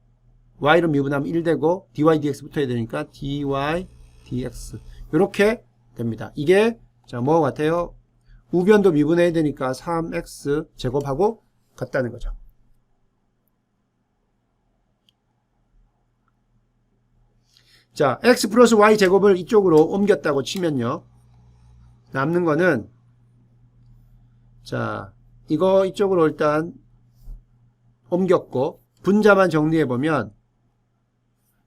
S1: 1 되고 dy dx 붙어야 되니까 dy dx 이렇게 됩니다. 이게 자 뭐 같아요? 우변도 미분해야 되니까 3x 제곱하고 같다는 거죠. 자, x 플러스 y 제곱을 이쪽으로 옮겼다고 치면요. 남는 거는 자, 이거 이쪽으로 일단 옮겼고 분자만 정리해 보면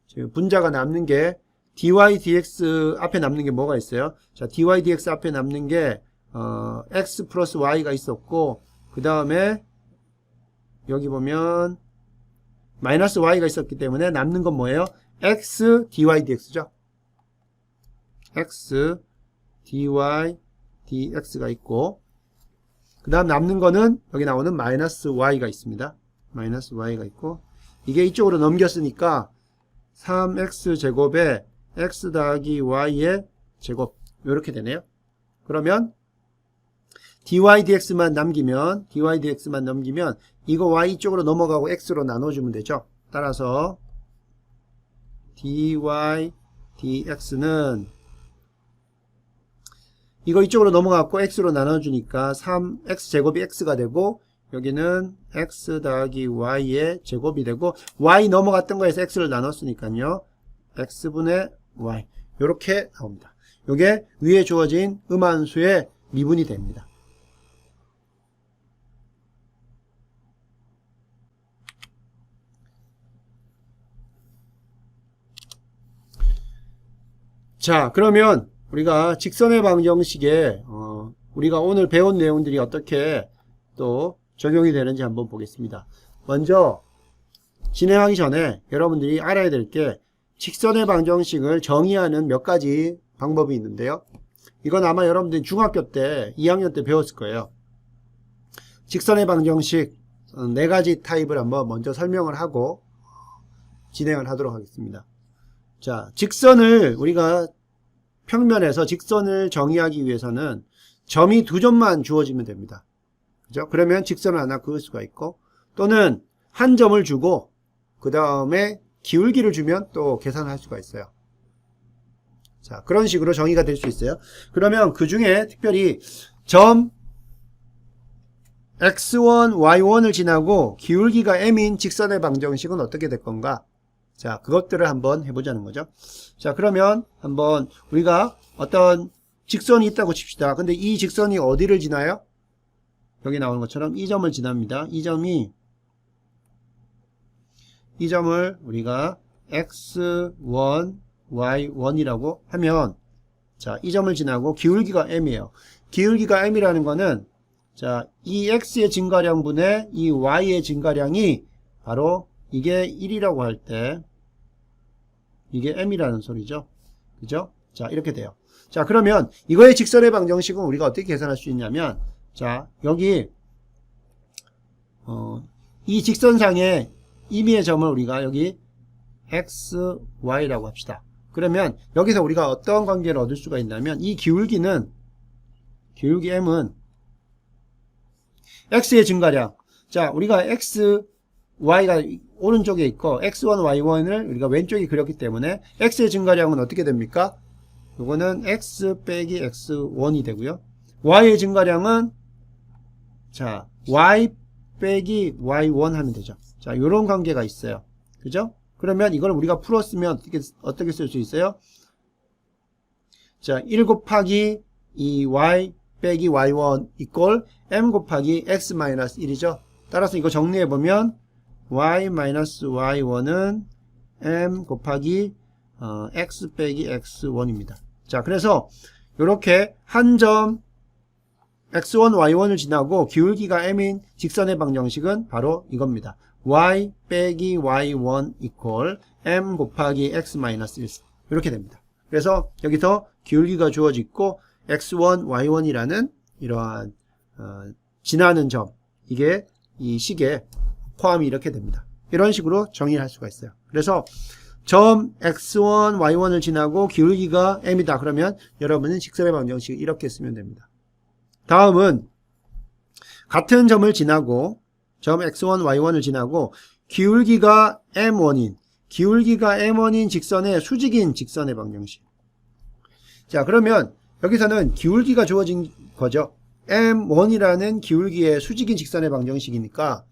S1: 지금 분자가 남는 게 dy dx 앞에 남는 게 뭐가 있어요? 자, dy dx 앞에 남는 게 x 플러스 y가 있었고 그 다음에 여기 보면 마이너스 y가 있었기 때문에 남는 건 뭐예요? x dy dx죠. x dy dx가 있고 그 다음 남는 거는 여기 나오는 마이너스 y가 있습니다. 마이너스 y가 있고 이게 이쪽으로 넘겼으니까 3x 제곱에 x 더하기 y의 제곱 이렇게 되네요. 그러면 dy dx만 남기면 이거 y 쪽으로 넘어가고 x로 나눠주면 되죠. 따라서 dy dx는 이거 이쪽으로 넘어갔고 x로 나눠주니까 3x제곱이 x가 되고 여기는 x 더하기 y의 제곱이 되고 y 넘어갔던 거에서 x를 나눴으니까요. x분의 y 이렇게 나옵니다. 이게 위에 주어진 음함수의 미분이 됩니다. 자, 그러면 우리가 직선의 방정식에 우리가 오늘 배운 내용들이 어떻게 또 적용이 되는지 한번 보겠습니다. 먼저 진행하기 전에 여러분들이 알아야 될 게 직선의 방정식을 정의하는 몇 가지 방법이 있는데요. 이건 아마 여러분들이 중학교 때 2학년 때 배웠을 거예요. 직선의 방정식 4가지 타입을 한번 먼저 설명을 하고 진행을 하도록 하겠습니다. 자, 직선을 우리가 평면에서 직선을 정의하기 위해서는 점이 2점만 주어지면 됩니다. 그죠? 그러면 직선을 하나 그을 수가 있고 또는 한 점을 주고 그 다음에 기울기를 주면 또 계산할 수가 있어요. 자, 그런 식으로 정의가 될 수 있어요. 그러면 그 중에 특별히 점 x1, y1을 지나고 기울기가 m인 직선의 방정식은 어떻게 될 건가? 자, 그것들을 한번 해보자는 거죠. 자, 그러면 한번 우리가 어떤 직선이 있다고 칩시다. 근데 이 직선이 어디를 지나요? 여기 나오는 것처럼 이 점을 지납니다. 이 점을 우리가 x1, y1이라고 하면 자, 이 점을 지나고 기울기가 m이에요. 기울기가 m이라는 거는 자, 이 x의 증가량분의 이 y의 증가량이 바로 이게 1이라고 할 때 이게 m이라는 소리죠. 그죠? 자, 이렇게 돼요. 자, 그러면 이거의 직선의 방정식은 우리가 어떻게 계산할 수 있냐면 자, 여기 이 직선상의 임의의 점을 우리가 여기 x, y라고 합시다. 그러면 여기서 우리가 어떤 관계를 얻을 수가 있냐면 이 기울기 m은 x의 증가량. 자, 우리가 x, y가 오른쪽에 있고 x1, y1을 우리가 왼쪽에 그렸기 때문에 x의 증가량은 어떻게 됩니까? 요거는 x 빼기 x1이 되고요. y의 증가량은 자, y 빼기 y1 하면 되죠. 자, 요런 관계가 있어요. 그죠? 그러면 이걸 우리가 풀었으면 어떻게 쓸 수 있어요? 자, 1 곱하기 이 y 빼기 y1 이꼴 m 곱하기 x 마이너스 1이죠. 따라서 이거 정리해보면 y 마이너스 y1은 m 곱하기 x 빼기 x1입니다. 자, 그래서 이렇게 한 점 x1, y1을 지나고 기울기가 m인 직선의 방정식은 바로 이겁니다. y 빼기 y1 이꼴 m 곱하기 x 마이너스 1 이렇게 됩니다. 그래서 여기서 기울기가 주어지고 x1, y1이라는 이러한 지나는 점, 이게 이 식에 포함이 이렇게 됩니다. 이런 식으로 정의를 할 수가 있어요. 그래서 점 x1, y1을 지나고 기울기가 m이다. 그러면 여러분은 직선의 방정식을 이렇게 쓰면 됩니다. 다음은 같은 점을 지나고 점 x1, y1을 지나고 기울기가 m1인 직선의 수직인 직선의 방정식. 자, 그러면 여기서는 기울기가 주어진 거죠. m1이라는 기울기의 수직인 직선의 방정식이니까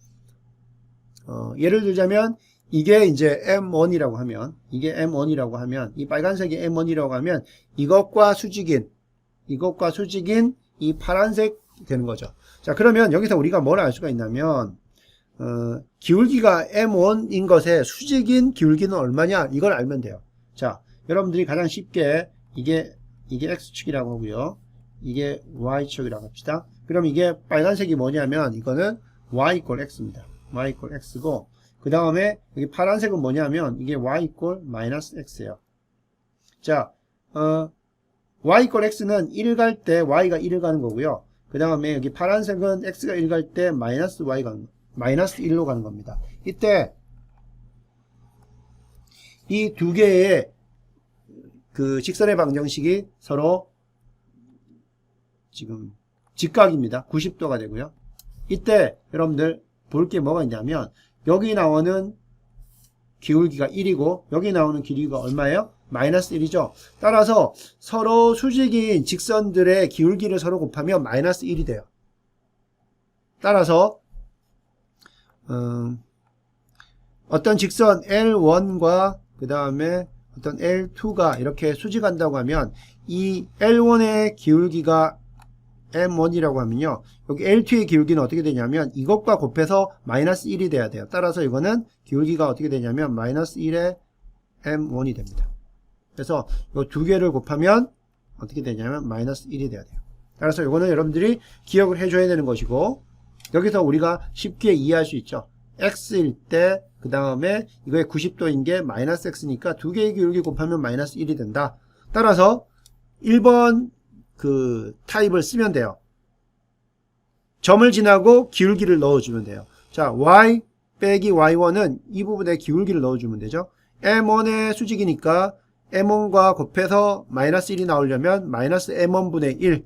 S1: 예를 들자면 이게 이제 m1이라고 하면 이 빨간색이 m1이라고 하면 이것과 수직인 이 파란색 되는 거죠. 자, 그러면 여기서 우리가 뭘 알 수가 있냐면 기울기가 m1인 것의 수직인 기울기는 얼마냐, 이걸 알면 돼요. 자, 여러분들이 가장 쉽게 이게 x축이라고 하고요, 이게 y축이라고 합시다. 그럼 이게 빨간색이 뭐냐면 이거는 y 이퀄 x입니다. y 이퀄 x고, 그 다음에 여기 파란색은 뭐냐면 이게 y 이퀄 마이너스 x예요. 자, y 이퀄 x는 1 갈 때 y가 1을 가는 거고요. 그 다음에 여기 파란색은 x가 1 갈 때 마이너스 1로 가는 겁니다. 이때 이 두 개의 그 직선의 방정식이 서로 지금 직각입니다. 90도가 되고요. 이때 여러분들 볼 게 뭐가 있냐면 여기 나오는 기울기가 1이고 여기 나오는 길이가 얼마예요? 마이너스 1이죠. 따라서 서로 수직인 직선들의 기울기를 서로 곱하면 마이너스 1이 돼요. 따라서 어떤 직선 L1과 그 다음에 어떤 L2가 이렇게 수직한다고 하면 이 L1의 기울기가 M1이라고 하면요, 여기 L2의 기울기는 어떻게 되냐면 이것과 곱해서 마이너스 1이 돼야 돼요. 따라서 이거는 기울기가 어떻게 되냐면 마이너스 1의 M1이 됩니다. 그래서 이 두 개를 곱하면 어떻게 되냐면 마이너스 1이 돼야 돼요. 따라서 이거는 여러분들이 기억을 해줘야 되는 것이고, 여기서 우리가 쉽게 이해할 수 있죠. x일 때 그 다음에 이거의 90도인 게 마이너스 x니까 두 개의 기울기 곱하면 마이너스 1이 된다. 따라서 1번 그 타입을 쓰면 돼요. 점을 지나고 기울기를 넣어주면 돼요. 자, y 빼기 y1은 이 부분에 기울기를 넣어주면 되죠. m1의 수직이니까 m1과 곱해서 마이너스 1이 나오려면 마이너스 m1분의 1,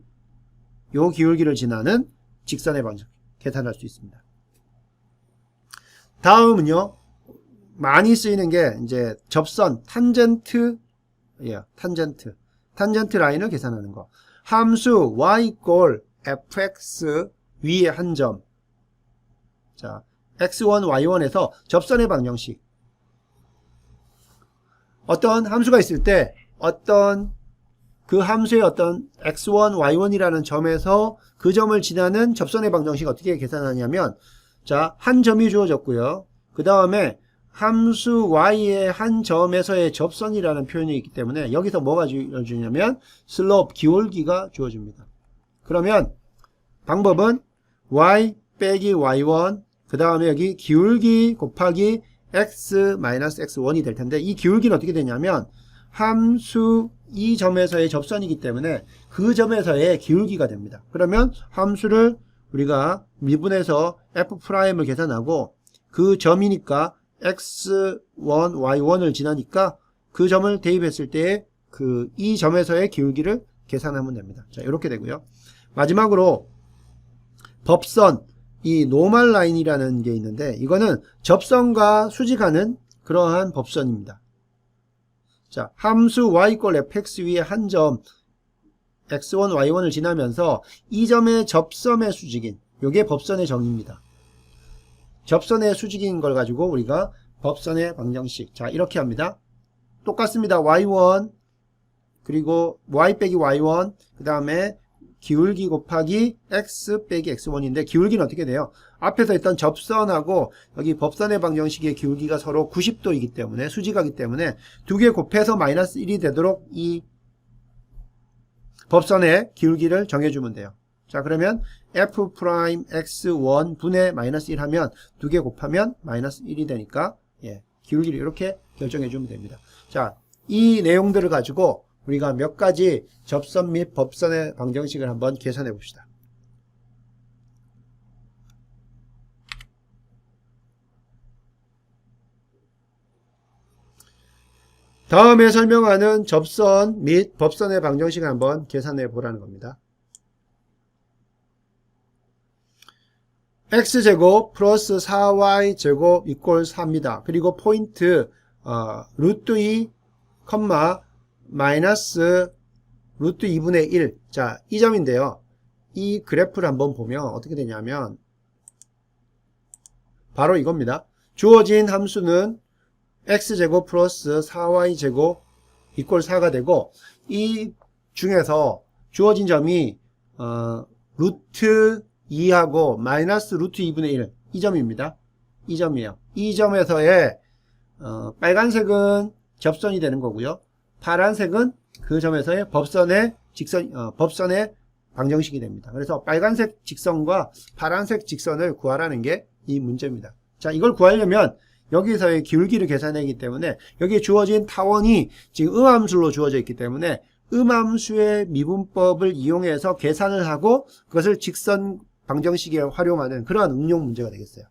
S1: 요 기울기를 지나는 직선의 방정 계산할 수 있습니다. 다음은요, 많이 쓰이는 게 이제 접선 탄젠트 라인을 계산하는 거. 함수 y 이퀄 fx 위에 한 점. 자, x1, y1에서 접선의 방정식. 어떤 함수가 있을 때 어떤 그 함수의 어떤 x1, y1이라는 점에서 그 점을 지나는 접선의 방정식 어떻게 계산하냐면, 자, 한 점이 주어졌고요. 그 다음에 함수 y의 한 점에서의 접선이라는 표현이 있기 때문에 여기서 뭐가 주어지냐면 슬로프, 기울기가 주어집니다. 그러면 방법은 y 빼기 y1, 그 다음에 여기 기울기 곱하기 x 마이너스 x1이 될 텐데, 이 기울기는 어떻게 되냐면 함수 이 점에서의 접선이기 때문에 그 점에서의 기울기가 됩니다. 그러면 함수를 우리가 미분해서 f'을 계산하고 그 점이니까 x1, y1을 지나니까 그 점을 대입했을 때 그 이 점에서의 기울기를 계산하면 됩니다. 자, 이렇게 되고요. 마지막으로 법선, 이 노멀 라인이라는 게 있는데 이거는 접선과 수직하는 그러한 법선입니다. 자, 함수 y 이퀄 fx 위에 한 점 x1, y1을 지나면서 이 점의 접선의 수직인, 요게 법선의 정의입니다. 접선의 수직인 걸 가지고 우리가 법선의 방정식, 자, 이렇게 합니다. 똑같습니다. y1 그리고 y 빼기 y1, 그 다음에 기울기 곱하기 x 빼기 x1인데 기울기는 어떻게 돼요? 앞에서 일단 접선하고 여기 법선의 방정식의 기울기가 서로 90도이기 때문에, 수직하기 때문에 두 개 곱해서 마이너스 1이 되도록 이 법선의 기울기를 정해주면 돼요. 자, 그러면 f'x1 분의 마이너스 1 하면 두 개 곱하면 마이너스 1이 되니까, 예, 기울기를 이렇게 결정해주면 됩니다. 자, 이 내용들을 가지고 우리가 몇 가지 접선 및 법선의 방정식을 한번 계산해 봅시다. 다음에 설명하는 접선 및 법선의 방정식을 한번 계산해 보라는 겁니다. x제곱 플러스 4y제곱 이퀄 4입니다. 그리고 포인트 루트 2, 마이너스 루트 2분의 1. 자, 이 점인데요. 이 그래프를 한번 보면 어떻게 되냐면 바로 이겁니다. 주어진 함수는 x제곱 플러스 4y제곱 이퀄 4가 되고, 이 중에서 주어진 점이 루트 2하고 마이너스 루트 2분의 1, 이 점입니다. 이 점이에요. 이 점에서의 빨간색은 접선이 되는 거고요. 파란색은 그 점에서의 법선의 법선의 방정식이 됩니다. 그래서 빨간색 직선과 파란색 직선을 구하라는 게 이 문제입니다. 자, 이걸 구하려면 여기서의 기울기를 계산하기 때문에 여기에 주어진 타원이 지금 음함수로 주어져 있기 때문에 음함수의 미분법을 이용해서 계산을 하고 그것을 직선 방정식에 활용하는 그러한 응용 문제가 되겠어요.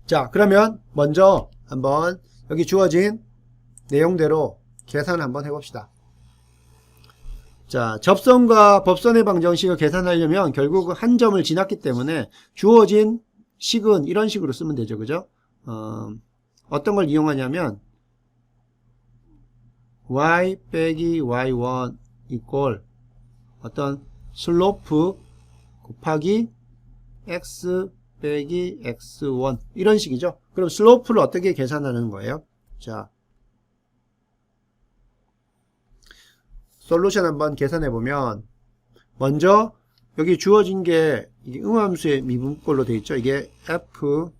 S1: 자, 그러면 먼저 한번 여기 주어진 내용대로 계산을 한번 해봅시다. 자, 접선과 법선의 방정식을 계산하려면 결국 한 점을 지났기 때문에 주어진 식은 이런 식으로 쓰면 되죠. 그죠? 어떤 걸 이용하냐면 y 빼기 y1 이퀄 어떤 슬로프 곱하기 x 빼기 x1 이런 식이죠. 그럼 슬로프를 어떻게 계산하는 거예요? 자, 솔루션 한번 계산해 보면 먼저 여기 주어진 게 이게 음함수의 미분꼴로 되어 있죠. 이게 f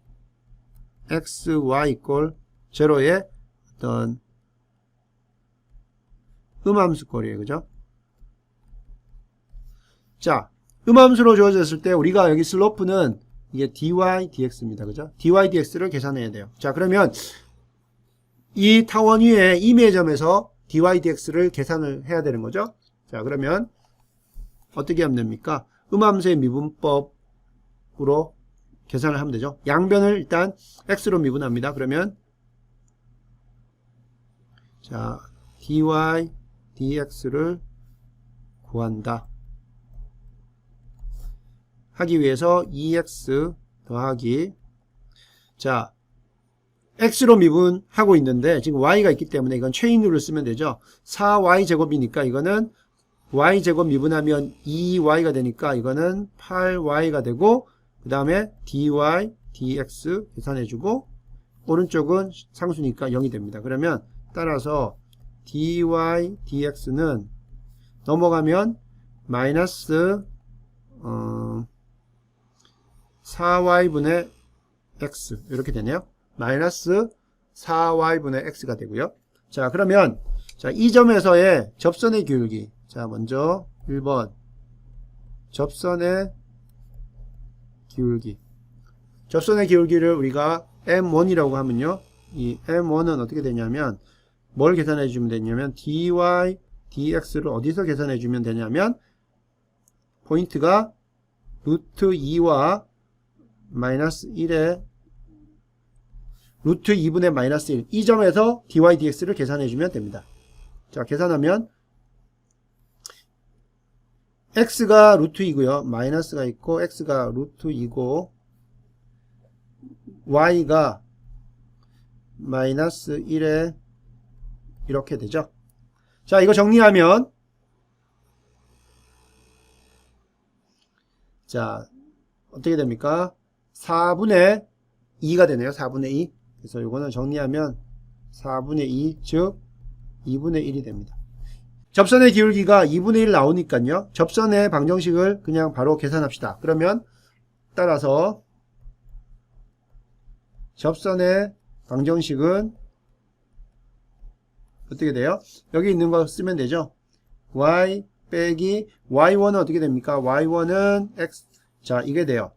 S1: x y 이퀄 0의 어떤 음함수꼴이에요. 그죠? 자, 음함수로 주어졌을 때 우리가 여기 슬로프는 이게 dy dx입니다. 그죠? dy dx를 계산해야 돼요. 자, 그러면 이 타원 위에 임의점에서 dy dx를 계산을 해야 되는 거죠. 자, 그러면 어떻게 하면 됩니까? 음함수의 미분법으로 계산을 하면 되죠. 양변을 일단 x로 미분합니다. 그러면 자, dy dx를 구한다 하기 위해서 2x 더하기, 자, x로 미분하고 있는데 지금 y가 있기 때문에 이건 체인룰을 쓰면 되죠. 4y제곱이니까 이거는 y제곱 미분하면 2y가 되니까 이거는 8y가 되고, 그 다음에 dy dx 계산해주고 오른쪽은 상수니까 0이 됩니다. 그러면 따라서 dy dx는 넘어가면 마이너스 4y분의 x 이렇게 되네요. 마이너스 4y분의 x가 되고요. 자, 그러면 자, 이 점에서의 접선의 기울기. 자, 먼저 1번 접선의 기울기. 접선의 기울기를 우리가 m1이라고 하면요, 이 m1은 어떻게 되냐면 뭘 계산해 주면 되냐면 dy dx를 어디서 계산해 주면 되냐면 포인트가 루트 2와 마이너스 1의 루트 2분의 마이너스 1, 이 점에서 dy dx를 계산해 주면 됩니다. 자, 계산하면 x가 루트 2고요. 마이너스가 있고 x가 루트 2고 y가 마이너스 1에 이렇게 되죠. 자, 이거 정리하면 자, 어떻게 됩니까? 4분의 2가 되네요. 4분의 2. 그래서 이거는 정리하면 4분의 2, 즉 2분의 1이 됩니다. 접선의 기울기가 2분의 1 나오니까요. 접선의 방정식을 그냥 바로 계산합시다. 그러면 따라서 접선의 방정식은 어떻게 돼요? 여기 있는 거 쓰면 되죠. y 빼기 y1은 어떻게 됩니까? y1은 x. 자, 이게 돼요.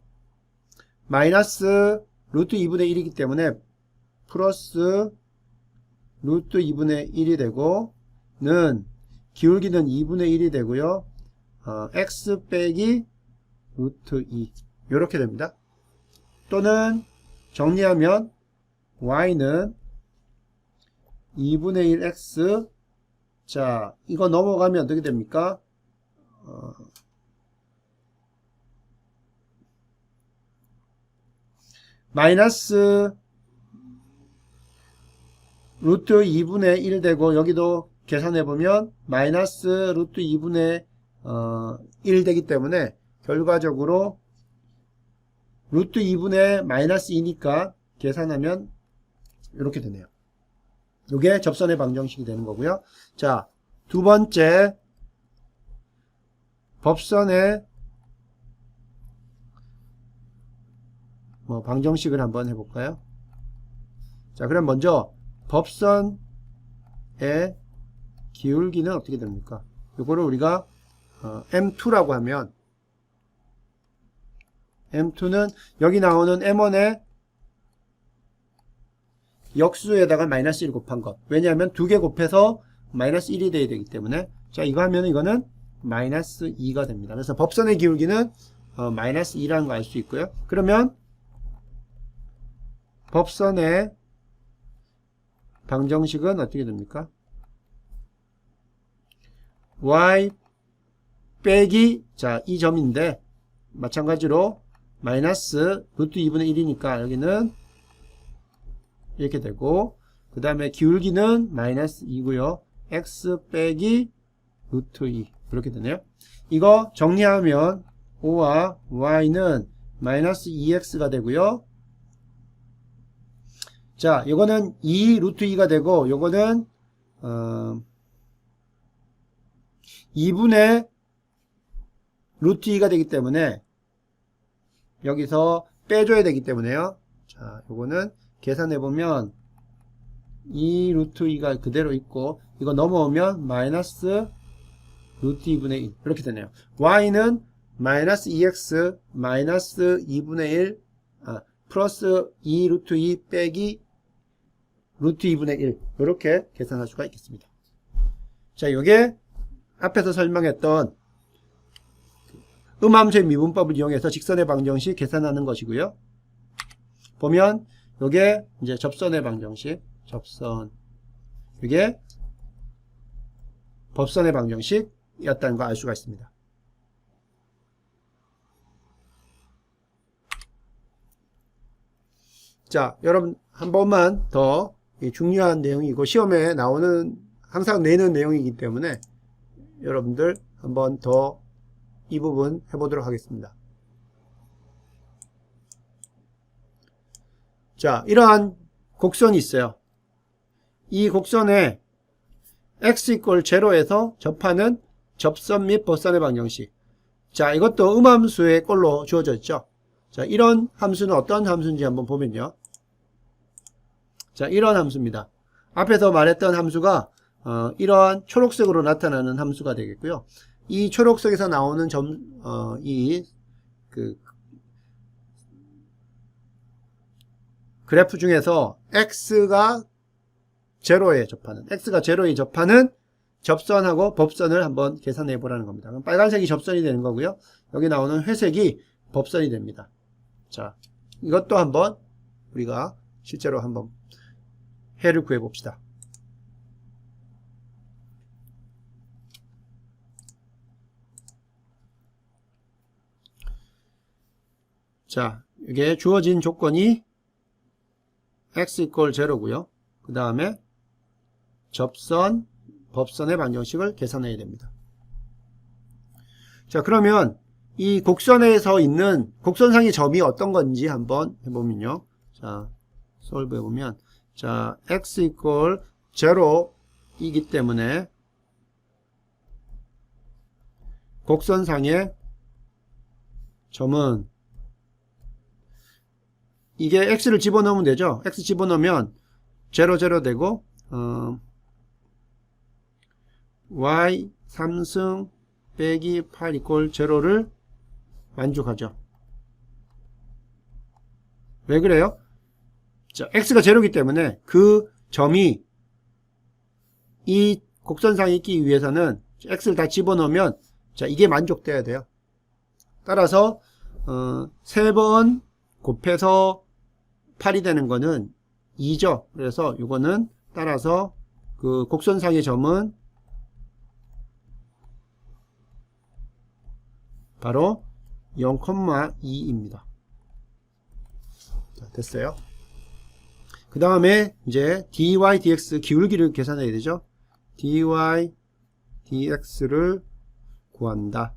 S1: 마이너스 루트 2분의 1이기 때문에 플러스 루트 2분의 1이 되고 는 기울기는 2분의 1이 되고요. x 빼기 루트 2 이렇게 됩니다. 또는 정리하면 y는 2분의 1 x 자 이거 넘어가면 어떻게 됩니까? 마이너스 루트 2분의 1 되고 여기도 계산해보면 마이너스 루트 2분의 1 되기 때문에 결과적으로 루트 2분의 마이너스 2니까 계산하면 이렇게 되네요. 이게 접선의 방정식이 되는 거고요. 자, 두 번째 법선의 방정식을 한번 해볼까요? 자, 그럼 먼저 법선의 기울기는 어떻게 됩니까? 이거를 우리가 M2라고 하면 M2는 여기 나오는 M1의 역수에다가 마이너스 1 곱한 것. 왜냐하면 두 개 곱해서 마이너스 1이 돼야 되기 때문에 자 이거 하면 이거는 마이너스 2가 됩니다. 그래서 법선의 기울기는 마이너스 2라는 거 알 수 있고요. 그러면 법선의 방정식은 어떻게 됩니까? y 빼기 자 이 점인데 마찬가지로 마이너스 루트 2분의 1이니까 여기는 이렇게 되고 그 다음에 기울기는 마이너스 2고요. x 빼기 루트 2 이렇게 되네요. 이거 정리하면 5와 y는 마이너스 2x가 되고요. 자 요거는 2 루트 2가 되고 요거는 2분의 루트 2가 되기 때문에 여기서 빼줘야 되기 때문에요. 자 요거는 계산해보면 2 루트 2가 그대로 있고 이거 넘어오면 마이너스 루트 2분의 1 이렇게 되네요. y는 마이너스 2x 마이너스 2분의 1 플러스 2 루트 2 빼기 루트 2분의 1 이렇게 계산할 수가 있겠습니다. 자 이게 앞에서 설명했던 음함수의 미분법을 이용해서 직선의 방정식 계산하는 것이고요. 보면 요게 이제 접선의 방정식, 접선. 이게 법선의 방정식이었다는 거 알 수가 있습니다. 자, 여러분 한 번만 더 중요한 내용이고 시험에 나오는 항상 내는 내용이기 때문에 여러분들 한 번 더 이 부분 해보도록 하겠습니다. 자, 이러한 곡선이 있어요. 이 곡선에 x = 0에서 접하는 접선 및 법선의 방정식. 자, 이것도 음함수의 꼴로 주어져 있죠. 자, 이런 함수는 어떤 함수인지 한번 보면요. 자, 이런 함수입니다. 앞에서 말했던 함수가 이러한 초록색으로 나타나는 함수가 되겠고요. 이 초록색에서 나오는 그래프 중에서 x가 0에 접하는 접선하고 법선을 한번 계산해 보라는 겁니다. 그럼 빨간색이 접선이 되는 거고요. 여기 나오는 회색이 법선이 됩니다. 자, 이것도 한번 우리가 실제로 한번 해를 구해 봅시다. 자, 이게 주어진 조건이 x = 0고요. 그 다음에 접선, 법선의 방정식을 계산해야 됩니다. 자, 그러면 이 곡선에서 있는 곡선상의 점이 어떤 건지 한번 해보면요. 자, 솔브 해보면 자, x = 0이기 때문에 곡선상의 점은 이게 x를 집어넣으면 되죠. x 집어넣으면 0, 0 되고 y 3승 빼기 8 = 0를 만족하죠. 왜 그래요? 자, x가 0이기 때문에 그 점이 이 곡선상에 있기 위해서는 x를 다 집어넣으면 자 이게 만족돼야 돼요. 따라서 3번 곱해서 8이 되는 거는 2죠. 그래서 이거는 따라서 그 곡선상의 점은 바로 0,2입니다. 자, 됐어요. 그 다음에 이제 dy dx 기울기를 계산해야 되죠. dy dx를 구한다.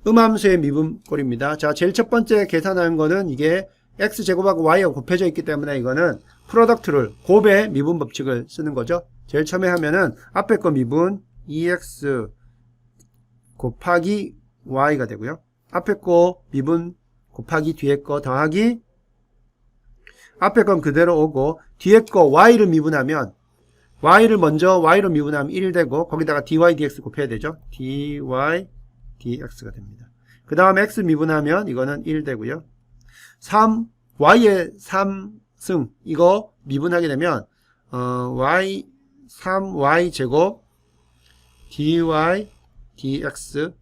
S1: 음함수의 미분꼴입니다. 자, 제일 첫 번째 계산하는 거는 이게 x제곱하고 y하고 곱해져 있기 때문에 이거는 프로덕트를 곱의 미분 법칙을 쓰는 거죠. 제일 처음에 하면은 앞에 거 미분 2x 곱하기 y가 되고요. 앞에 거 미분 곱하기 뒤에 거 더하기 앞에 건 그대로 오고 뒤에 거 y를 미분하면 y를 먼저 y로 미분하면 1 되고 거기다가 dy dx 곱해야 되죠. dy dx가 됩니다. 그 다음에 x 미분하면 이거는 1 되고요. y의 3승 이거 미분하게 되면 y 3y 제곱 dy dx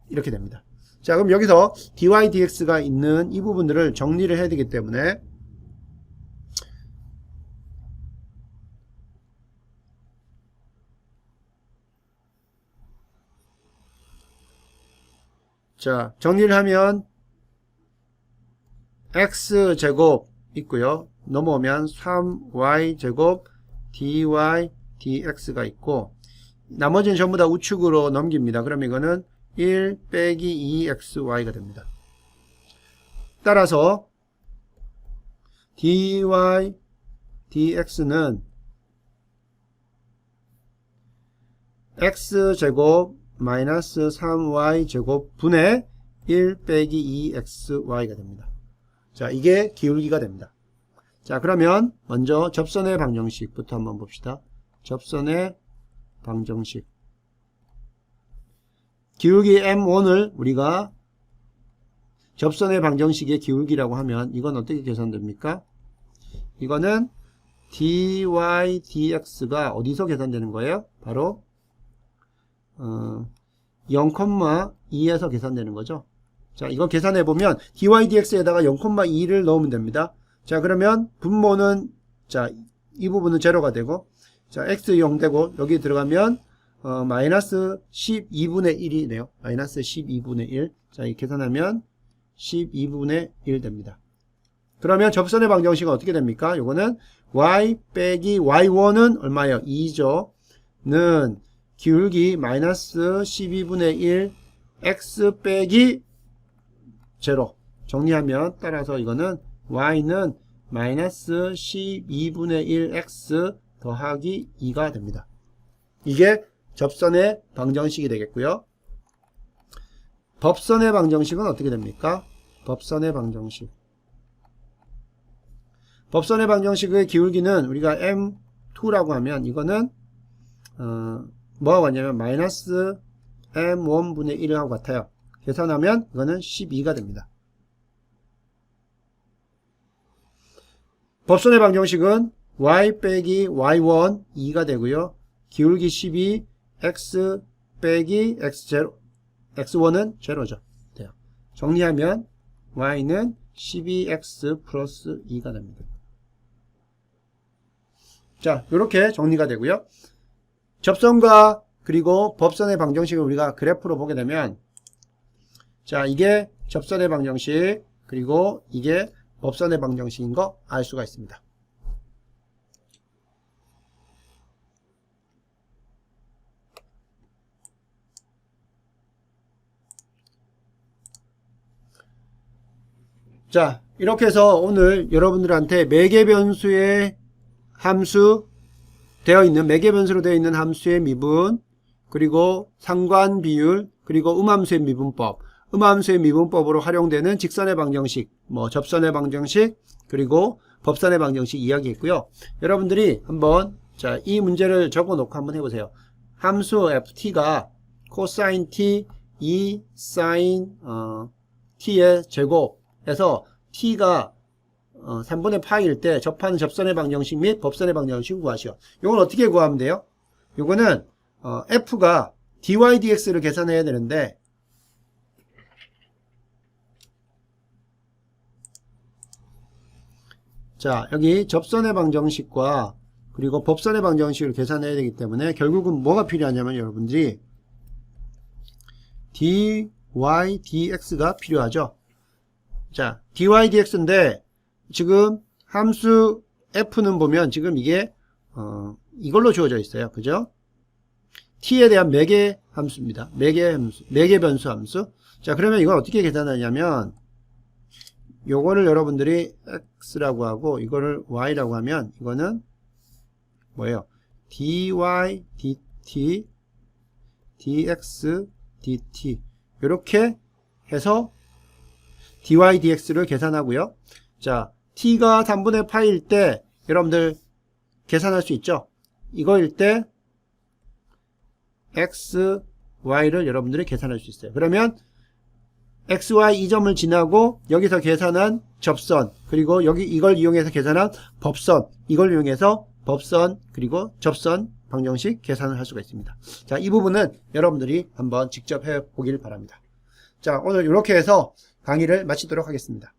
S1: 이렇게 됩니다. 자, 그럼 여기서 dy dx가 있는 이 부분들을 정리를 해야 되기 때문에 자, 정리를 하면 x제곱 있고요. 넘어오면 3y제곱 dy dx가 있고 나머지는 전부 다 우측으로 넘깁니다. 그럼 이거는 1 빼기 2xy가 됩니다. 따라서 dy dx는 x제곱 마이너스 3y제곱 분의 1 빼기 2xy가 됩니다. 자, 이게 기울기가 됩니다. 자, 그러면 먼저 접선의 방정식부터 한번 봅시다. 접선의 방정식. 기울기 m1을 우리가 접선의 방정식의 기울기라고 하면 이건 어떻게 계산됩니까? 이거는 dy dx가 어디서 계산되는 거예요? 바로 0,2에서 계산되는 거죠. 자, 이거 계산해 보면 dy dx에다가 0,2를 넣으면 됩니다. 자, 그러면 분모는 자, 이 부분은 제로가 되고 자, x 0되고 여기 들어가면 마이너스 12분의 1이네요. 마이너스 12분의 1. 자, 이 계산하면 12분의 1 됩니다. 그러면 접선의 방정식은 어떻게 됩니까? 요거는 y 빼기 y1은 얼마예요? 2죠. 는 기울기 마이너스 12분의 1 x 빼기 0 정리하면 따라서 이거는 y는 마이너스 12분의 1 x 더하기 2가 됩니다. 이게 접선의 방정식이 되겠고요. 법선의 방정식은 어떻게 됩니까? 법선의 방정식. 법선의 방정식의 기울기는 우리가 m2라고 하면 이거는 뭐가 같냐면 마이너스 m1분의 1하고 같아요. 계산하면 이거는 12가 됩니다. 법선의 방정식은 y 빼기 y1 2가 되고요. 기울기 12 x 빼기 x0 x1은 제로죠. 돼요. 정리하면 y는 12x 플러스 2가 됩니다. 자, 이렇게 정리가 되고요. 접선과 그리고 법선의 방정식을 우리가 그래프로 보게 되면 자, 이게 접선의 방정식 그리고 이게 법선의 방정식인 거 알 수가 있습니다. 자, 이렇게 해서 오늘 여러분들한테 매개변수의 함수 되어 있는 매개변수로 되어 있는 함수의 미분 그리고 상관 비율 그리고 음함수의 미분법 음함수의 미분법으로 활용되는 직선의 방정식 뭐 접선의 방정식 그리고 법선의 방정식 이야기했고요. 여러분들이 한번 자, 이 문제를 적어 놓고 한번 해보세요. 함수 ft가 코사인 t 2 사인 t의 제곱에서 t가 3분의 파이일 때 접하는 접선의 방정식 및 법선의 방정식을 구하시오. 이건 어떻게 구하면 돼요? 요거는 f가 dy dx를 계산해야 되는데 자, 여기 접선의 방정식과 그리고 법선의 방정식을 계산해야 되기 때문에 결국은 뭐가 필요하냐면 여러분들이 dy dx가 필요하죠. 자, dy dx인데 지금 함수 f는 보면 지금 이게 이걸로 주어져 있어요. 그죠? t에 대한 매개 함수입니다. 매개 변수 함수. 자, 그러면 이걸 어떻게 계산하냐면 요거를 여러분들이 x라고 하고 이거를 y라고 하면 이거는 뭐예요? dy dt dx dt 이렇게 해서 dy dx를 계산하고요. 자, t가 3분의 파일 때 여러분들 계산할 수 있죠? 이거일 때 x, y를 여러분들이 계산할 수 있어요. 그러면 x, y 이 점을 지나고 여기서 계산한 접선 그리고 여기 이걸 이용해서 계산한 법선 이걸 이용해서 법선 그리고 접선 방정식 계산을 할 수가 있습니다. 자, 이 부분은 여러분들이 한번 직접 해보길 바랍니다. 자, 오늘 이렇게 해서 강의를 마치도록 하겠습니다.